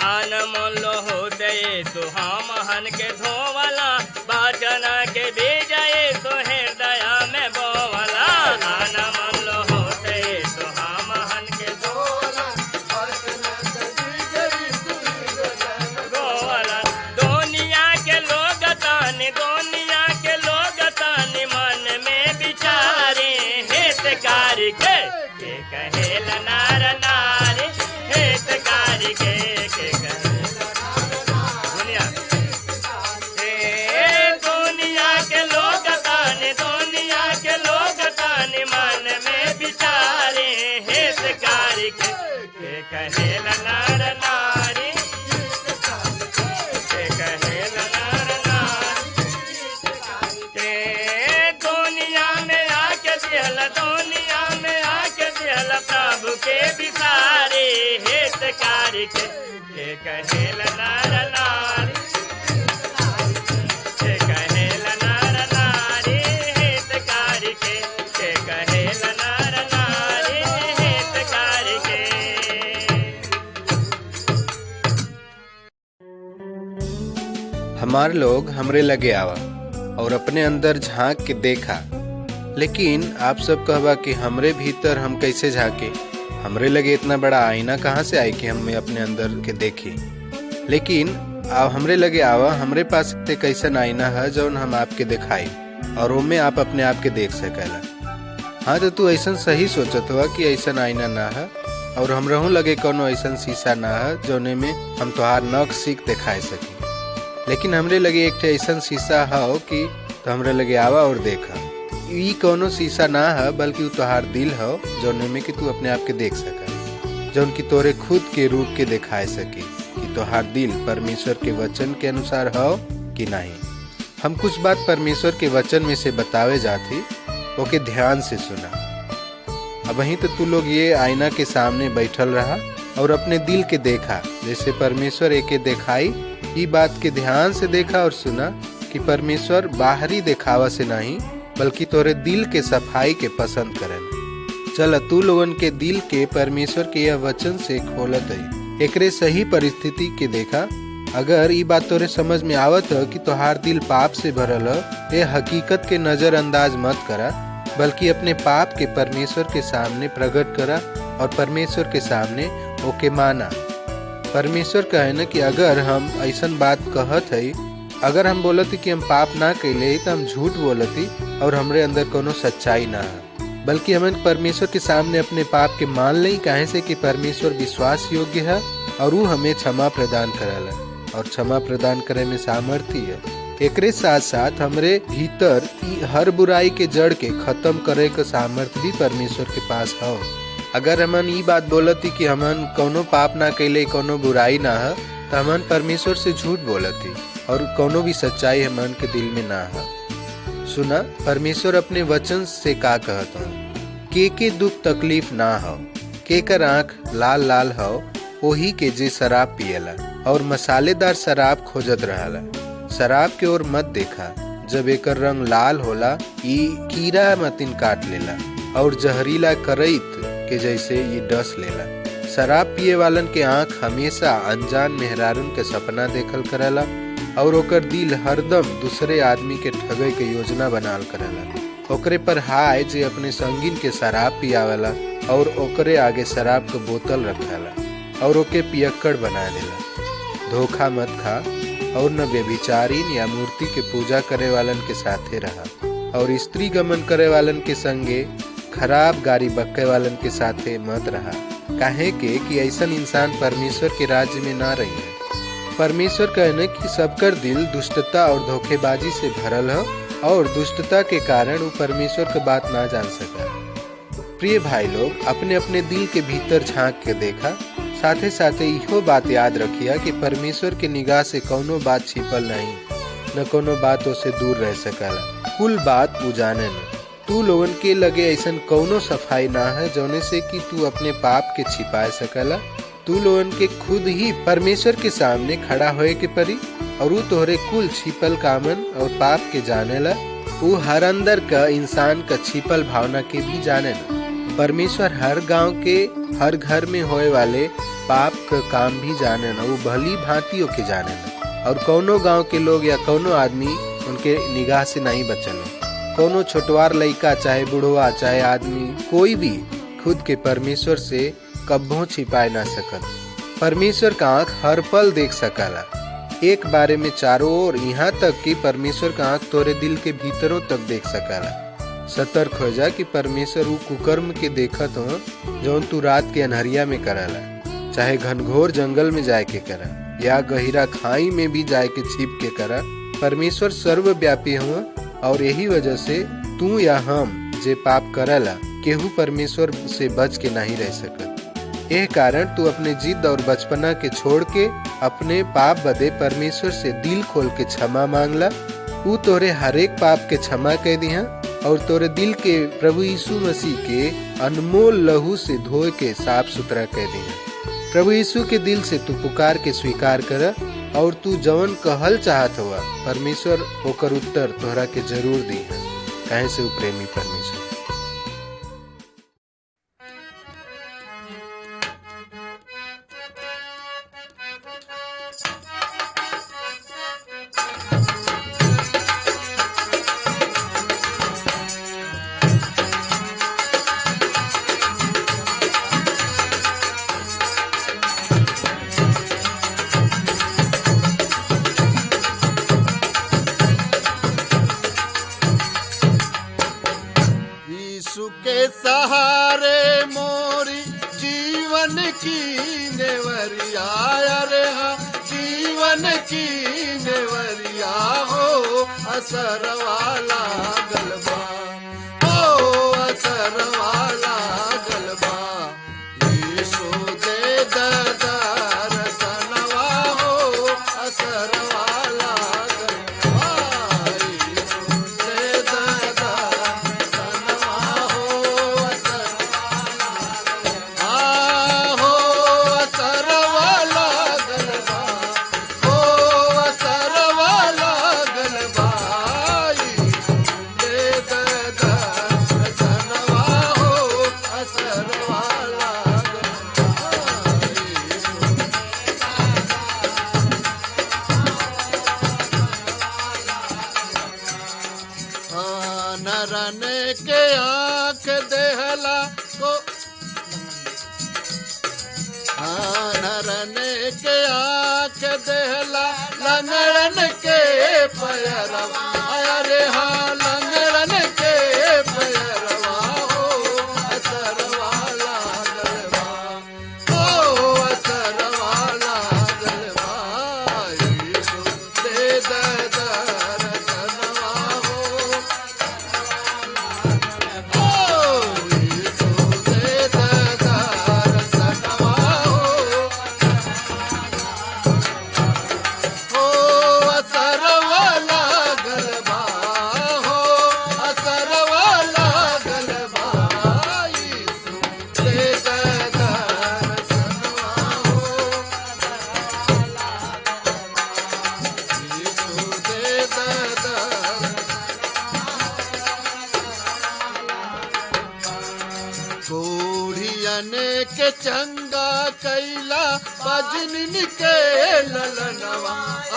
अनमोल हो दे तो हम हन के धोवला वचन के विजय तो हृदय में बोवला अनमोल हो दे तो हम हन के धोवला गोवला दुनिया के लोग तानी मन में विचारे हितकारी के कहेला नर नारी हितकारी के दुनिया के लोग तानी मन में विचारे हितकारी के कहेला नर नारी कहेला नर नारी दुनिया में आके दिहल दुनिया में आके दिहल प्रभु के बिसारे हितकारी के कहेला नर नारी कहेला नर नारी हितकारी के कहेला नर नारी हितकारी के हमार लोग हमरे लगे आवा और अपने अंदर झांक के देखा, लेकिन आप सब कहबा कि हमरे भीतर हम कैसे झांके, हमरे लगे इतना बड़ा आईना कहाँ से आए कि हम अपने अंदर के देखे। लेकिन आप हमरे लगे आवा, हमरे पास एक ऐसा आईना है जौन हम आपके दिखाई और उनमें आप अपने आप के देख सकेला। हाँ तो तू ऐसा सही सोचत हुआ कि ऐसा आईना ना है और हमरहू लगे कोनो ऐसा शीशा ना है जौने में हम तोहार नख सीख दिखाए सकी। लेकिन हमरे लगे एक ठे ऐसा शीशा हो कि तो हमरे लगे आवा और देखा। ई कोनो शीशा ना है बल्कि वो तोहार दिल हो जौन में कि तू अपने आप के देख सका, जौन की तोरे खुद के रूप के दिखाए सकी कि तोहार दिल परमेश्वर के वचन के अनुसार हो कि नहीं। हम कुछ बात परमेश्वर के वचन में से बतावे जाती, ओके ध्यान से सुना। अब वहीं तो तू लोग ये आईना के सामने बैठल रहा और अपने दिल के देखा जैसे परमेश्वर एके दिखाई। ये बात के ध्यान से देखा और सुना कि परमेश्वर बाहरी दिखावा से नहीं बल्कि तोरे दिल के सफाई के पसंद करेला। चल तू लोगन के दिल के परमेश्वर के यह वचन से खोलत है, एकरे सही परिस्थिति के देखा। अगर ये बात तोरे समझ में आवत है कि तोहार दिल पाप से भरल है, ये हकीकत के नजरअंदाज मत करा बल्कि अपने पाप के परमेश्वर के सामने प्रकट करा और परमेश्वर के सामने ओके माना। परमेश्वर कहे न कि अगर हम ऐसा बात कहत है, अगर हम बोलती कि हम पाप ना कैले तो हम झूठ बोलती और हमरे अंदर कोनो सच्चाई ना है, बल्कि हमें परमेश्वर के सामने अपने पाप के मान ले, काहे से कि परमेश्वर विश्वास योग्य है और वो हमें क्षमा प्रदान करला और क्षमा प्रदान करे में सामर्थ्य है। एकरे साथ साथ हमरे भीतर हर बुराई के जड़ के खत्म करे के सामर्थ्य भी परमेश्वर के पास हो। अगर हमन ई बात बोलती कि हमन कोनो पाप ना कैले, कोनो बुराई ना है, तो हमन परमेश्वर से झूठ बोलती और कोनो भी सच्चाई हमन के दिल में ना है। सुना परमेश्वर अपने वचन से का कहता है, के दुख तकलीफ ना हो, के कर आँख लाल लाल हो, वही के जे शराब पियला और मसालेदार शराब खोजत रहला। शराब के ओर मत देखा, जब एकर रंग लाल होला ई कीड़ा मतिन काट लेला और जहरीला करैत के जैसे ये डस लेला। शराब पिए वालन के आँख हमेशा अनजान मेहरारून के सपना देखल करला और ओकर दिल हरदम दूसरे आदमी के ठगे के योजना बनाल करला। ओकरे पर हाय जे अपने संगीन के शराब पियावला और ओकरे आगे शराब के बोतल रखला और ओके पियक्कड़ बना देला। धोखा मत खा और न व्यभिचारीन या मूर्ति के पूजा करे वालन के साथे रहा और स्त्री गमन करे वालन के संगे खराब गाड़ी बक्के वालन के साथे मत रहा, काहे के कि ऐसा इंसान परमेश्वर के राज्य में ना रही है। परमेश्वर कहने कि सबकर दिल दुष्टता और धोखेबाजी से भरल है और दुष्टता के कारण वो परमेश्वर की बात ना जान सका। प्रिय भाई लोग, अपने अपने दिल के भीतर झांक के देखा, साथे साथे इहो बात याद रखिया कि परमेश्वर के निगाह से कोनो बात छिपल नहीं, न कोनो बात उसे दूर रह सकला। कुल बात वो जाने न। तू लोगन के लगे ऐसा कौनो सफाई ना है जौने से कि तू अपने पाप के छिपाए सकला। तू लोगन के खुद ही परमेश्वर के सामने खड़ा होए के परी और वो तोहरे कुल छिपल कामन और पाप के जानेला। वो हर अंदर का इंसान का छिपल भावना के भी जानेला। परमेश्वर हर गांव के हर घर में होए वाले पाप का काम भी जानेला, वो भली भांतियों के जानेला और कौनो गांव के लोग या कौनो आदमी उनके निगाह से नहीं बचल। कोनो छोटवार लइका चाहे बुढ़वा चाहे आदमी कोई भी खुद के परमेश्वर से कब्बों छिपाए ना सकत। परमेश्वर का आँख हर पल देख सकला, एक बारे में चारों ओर, यहाँ तक कि परमेश्वर का आँख तोरे दिल के भीतरों तक देख सकला। सतर्क हो जा कि परमेश्वर वो कुकर्म के देखत हो जौन तू रात के अनहरिया में करला, चाहे घनघोर जंगल में जाए के करा या गहिरा खाई में भी जाए के छिप के करा। परमेश्वर सर्वव्यापी हो और यही वजह से तू या हम जे पाप करला केहू परमेश्वर से बच के नहीं रह सकत। यह कारण तू अपने जिद और बचपना के छोड़ के अपने पाप बदे परमेश्वर से दिल खोल के क्षमा मांगला। वो तोरे हरेक पाप के क्षमा कह दिया और तोरे दिल के प्रभु यीशु मसीह के अनमोल लहू से धोए के साफ सुथरा कह दिया। प्रभु यीशु के दिल से तू पुकार के स्वीकार कर और तू जवन कहल चाहत हुआ परमेश्वर ओकर उत्तर तोहरा के जरूर दी है, काहे से वो प्रेमी परमेश्वर। के सहारे मोरी जीवन की नेवरिया रे, जीवन की नेवरिया। असरवाला गलबा ओ असरवाला गलबा यीशु दे दर्शनवा हो असरवाला गलबा यीशु दे दर्शनवा हो हो असरवाला गलबा हो असरवाला गलबा यीशु दे दर्शनवा हो असरवाला नरने के आँख देहला को नरने के आँख देहला लंगड़न के पैरवा अरे हाँ लंगड़न के पैरवा हो असरवाला गलबा हो असरवाला गलबा यीशु दे दर्शनवा हो यीशु दे दर्शनवा हो असरवाला गलबा हो असरवाला गलबा यीशु दे दर्शनवा हो यीशु दे कोढ़ियन के चंगा कैला बजनिन के ललनवा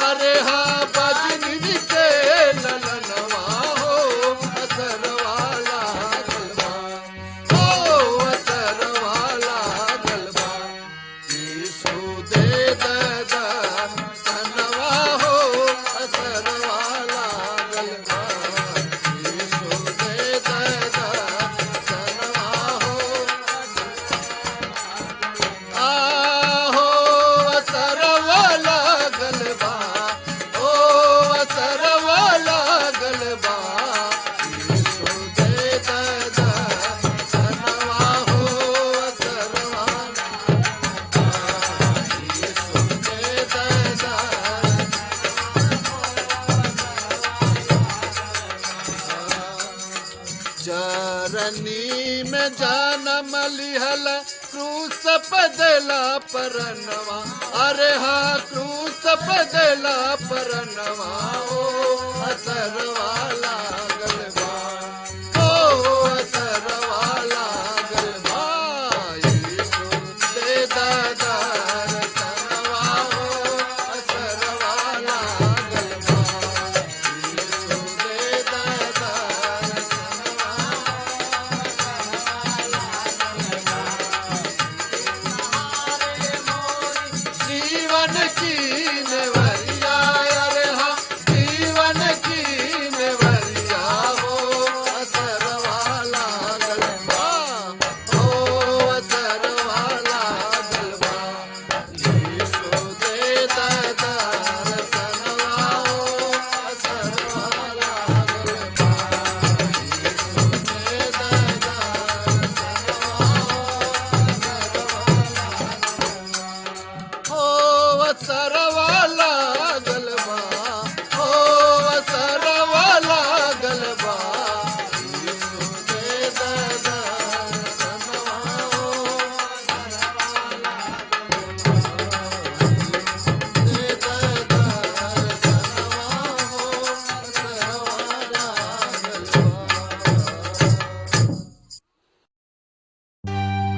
अरे हाँ बजनिन के ललनवा हो असरवाला गलबा हो असरवाला गलबा यीशु दे दर्शनवा हो असरवाला गलबा यीशु दे दर्शनवा हो आहो असरवाला गलबा ओ असरवाला गलबा यीशु दे दर्शनवा हो असरवाला यीशु दे चरनी में जानम लिहल क्रूस पदला परनवा अरे हाँ क्रूस पदला परनवा ओ असरवाला गलबा ओ असरवाला गलबा यीशु दे दर्शनवा हो असरवाला गलबा यीशु दे दर्शनवा जीवन की नेवरिया अरे हाँ जीवन की नेवरिया हो असरवाला गलबा हो असरवाला गलबा यीशु दे दर्शनवा हो असरवाला गलबा यीशु दे दर्शनवा हो असरवाला गलबा हो असरवाला गलबा यीशु दे दर्शनवा हो दे दर्शनवा हो असरवाला गलबा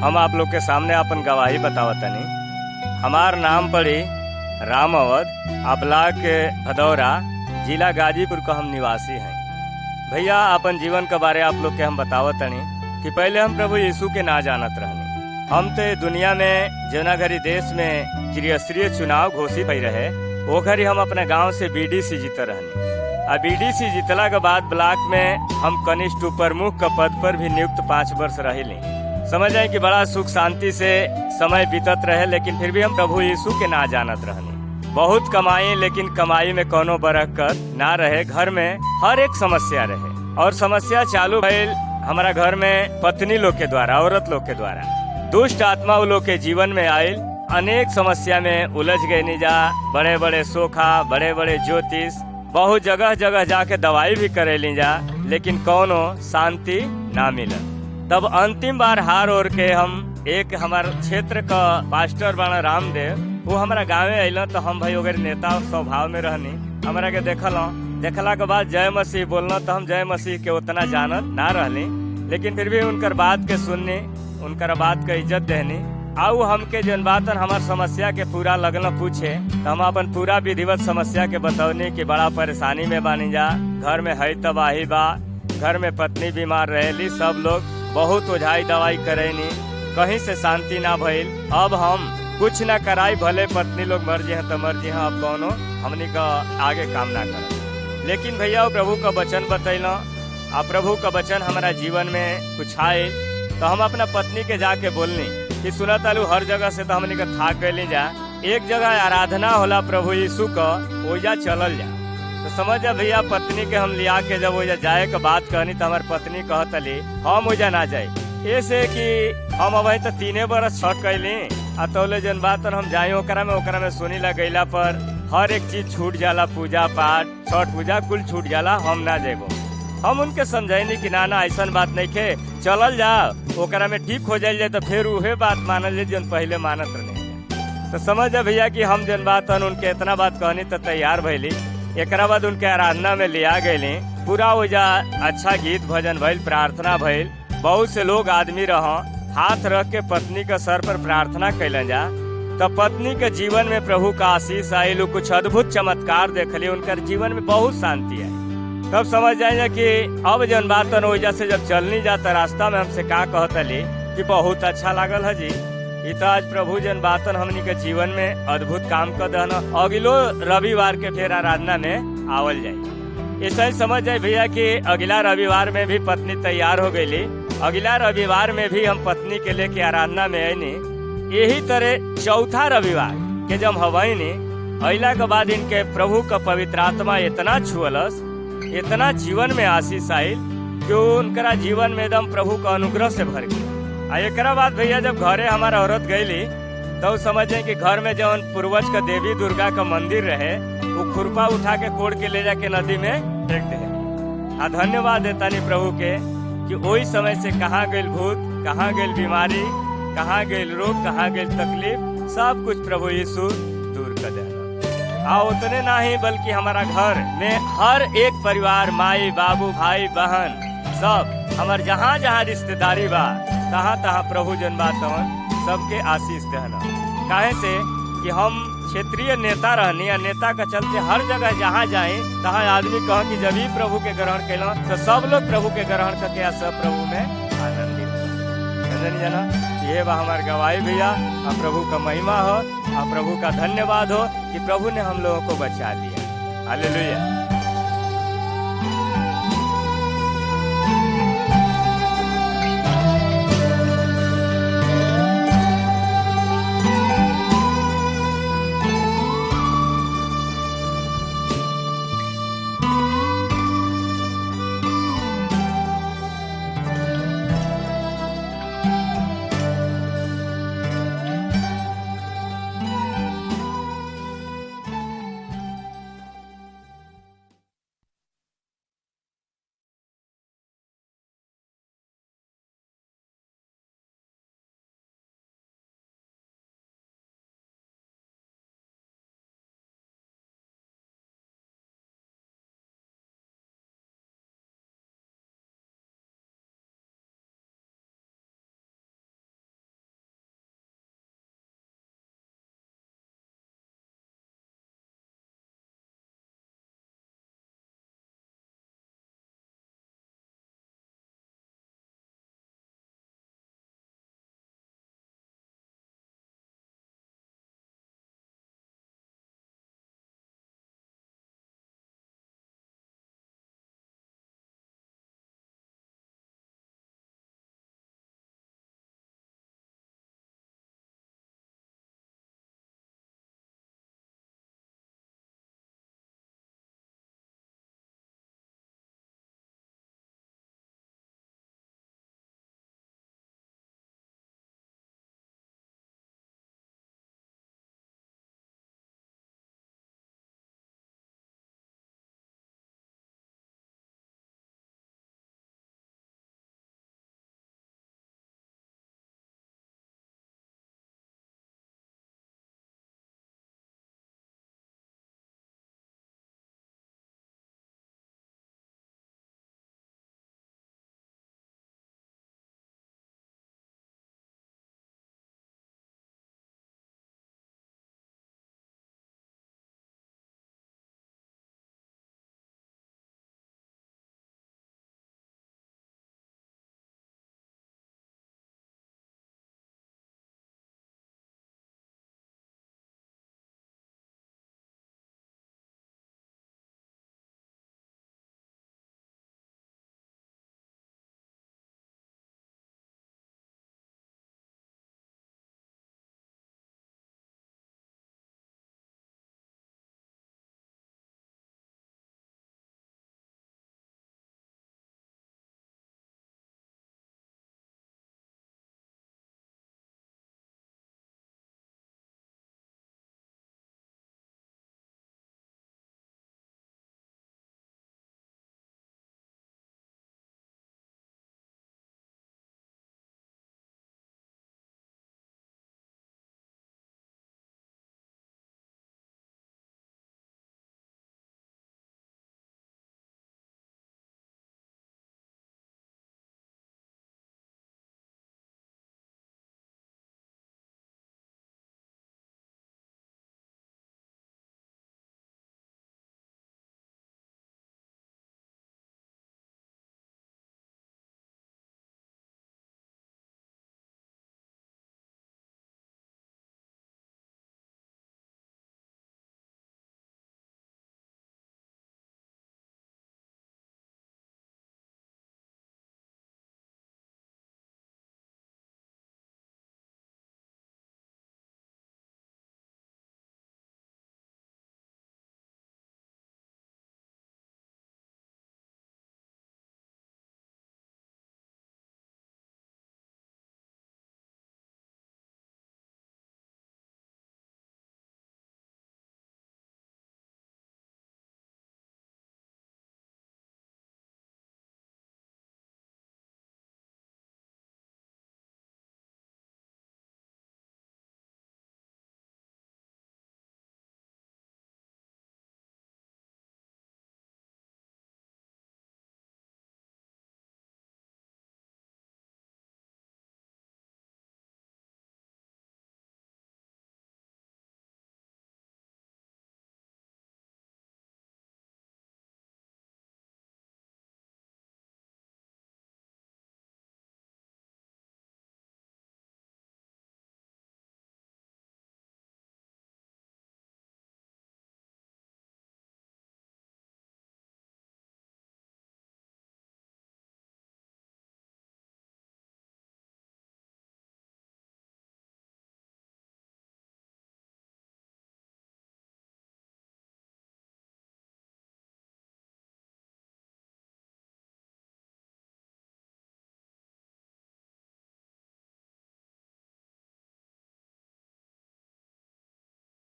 हम आप लोग के सामने अपन गवाही बतावतनी। हमार नाम पड़ी राम अवध, ब्लॉक के भदौरा, जिला गाजीपुर का हम निवासी हैं। भैया अपन जीवन के बारे आप लोग के हम बतावतनी कि पहले हम प्रभु यीशु के ना जानत रहनी। हम तो दुनिया में जना घरी देश में त्रिस्तरीय चुनाव घोषित भई रहे, वो घरी हम अपने गांव से बीडीसी जीत रहनी। आ बीडीसी जीतला के बाद ब्लॉक में हम कनिष्ठ प्रमुख का पद पर भी नियुक्त 5 वर्ष रही। समझ जाए कि बड़ा सुख शांति से समय बीतत रहे, लेकिन फिर भी हम प्रभु यीशु के ना जानत रहनी। बहुत कमाई लेकिन कमाई में कोनो बरकत ना रहे, घर में हर एक समस्या रहे। और समस्या चालू भइल हमारा घर में पत्नी लोग के द्वारा, औरत लोग के द्वारा। दुष्ट आत्मा वो लोग के जीवन में आयल, अनेक समस्या में उलझ गए निजा। बड़े बड़े सोखा, बड़े बड़े ज्योतिष, बहुत जगह जगह जाके दवाई भी करे लीजा, लेकिन कौनो शांति ना मिलल। तब अंतिम बार हार ओर के हम एक हमारे क्षेत्र का पास्टर बना रामदेव, वो हमारा गाँव अल तो हम भाई वगैरह नेता स्वभाव में रहनी। हमारा के देखला के बाद जय मसीह बोलना, तो हम जय मसीह के उतना जानत ना रहली, लेकिन फिर भी उनकर बात के सुननी, उनकर बात के इज्जत देनी। आउ हमके जन बातन हमार समस्या के पूरा लगन पूछे, तो हम अपन पूरा विधिवत समस्या के बतौनी कि बड़ा परेशानी में बानी जा, घर में है तबाही बा, घर में पत्नी बीमार रहेली, सब लोग बहुत ओझाई दवाई करेनी, कहीं से शांति ना भइल। अब हम कुछ ना कराई, भले पत्नी लोग मर्जी है तो मर्जी है, अब कौनो हमनी का आगे काम ना कर। लेकिन भैया प्रभु का वचन बतैल, आ प्रभु का वचन हमारा जीवन में कुछ आए, तो हम अपना पत्नी के जाके बोलनी कि सुना तालू हर जगह से तो हमनी का थाक गए जा, एक जगह आराधना होला प्रभु यीशु का, ओजा चलल जा। तो समझ जा भैया, पत्नी के हम लिया के जब ओजा जाए के बात कहनी, तो हमारे पत्नी कहतली हम ओजा ना जाए, ऐसे कि हम अब तो 3 बरस छठ कैली, आ तौले जन बात हम जाए ओकरा में सुनी ला गईला पर हर एक चीज छूट जाला, पूजा पाठ छठ पूजा कुल छूट जाला, हम ना जेबो। हम उनके समझाइनी कि ना ऐसा बात नहीं खे, चलल जा, ओकरा में ठीक हो जाए तो फिर उहे बात मानल जाए जन पहले मानत रहे। तो समझ जा भैया कि हम जन बात उनके इतना बात कहनी तो तैयार भैली। एक बाद उनके आराधना में लिया गईली, पूरा वजह अच्छा गीत भजन भइल, प्रार्थना भइल, बहुत से लोग आदमी रह हाथ रख के पत्नी के सर पर प्रार्थना कैलन जा। तब पत्नी के जीवन में प्रभु का आशीष आयल, कुछ अद्भुत चमत्कार देखली, उनकर जीवन में बहुत शांति आई। तब समझ जाए कि अब जन बात वजह से जब चलनी जाता रास्ता में हमसे का कहतली कि बहुत अच्छा लागल है जी, ये तो आज प्रभु जन बातन हमनी के जीवन में अद्भुत काम कर दहना, अगलो रविवार के फिर आराधना में आवल जाए। ऐसा ही समझ जाए भैया कि अगला रविवार में भी पत्नी तैयार हो गई। अगला रविवार में भी हम पत्नी के लेके आराधना में आईनी। यही तरह चौथा रविवार के जब हवाईनी अला के बाद इनके प्रभु का पवित्र आत्मा इतना छुअलस, इतना जीवन में आशीष आयल कि उनका जीवन में एकदम प्रभु का अनुग्रह से भर गया। एक बाद भैया जब घरे हमारा औरत गईली, तो समझे कि घर में जौन पूर्वज का देवी दुर्गा का मंदिर रहे, वो खुरपा उठा के कोड़ के ले जाके नदी में फेंक दे। धन्यवाद देता नहीं प्रभु के कि वही समय से कहाँ गई भूत, कहाँ गई बीमारी, कहाँ गई रोग, कहाँ गई तकलीफ, सब कुछ प्रभु यीशु दूर कर देना। उतने ना ही बल्कि हमारा घर में हर एक परिवार, माई बाबू भाई बहन, सब हमारे जहाँ जहाँ रिश्तेदारी बा, तहाँ तहाँ प्रभु जन बातवन सबके आशीष देना। काहे से कि हम क्षेत्रीय नेता रहनी, या नेता का चलते हर जगह जहाँ जाए तहाँ आदमी कह कि जब ही प्रभु के ग्रहण कैला तो सब लोग प्रभु के ग्रहण करके सब प्रभु में आनंदित जना। ये बा हमारे गवाही भैया, और प्रभु का महिमा हो, और प्रभु का धन्यवाद हो कि प्रभु ने हम लोगों को बचा लिया। हालेलुया।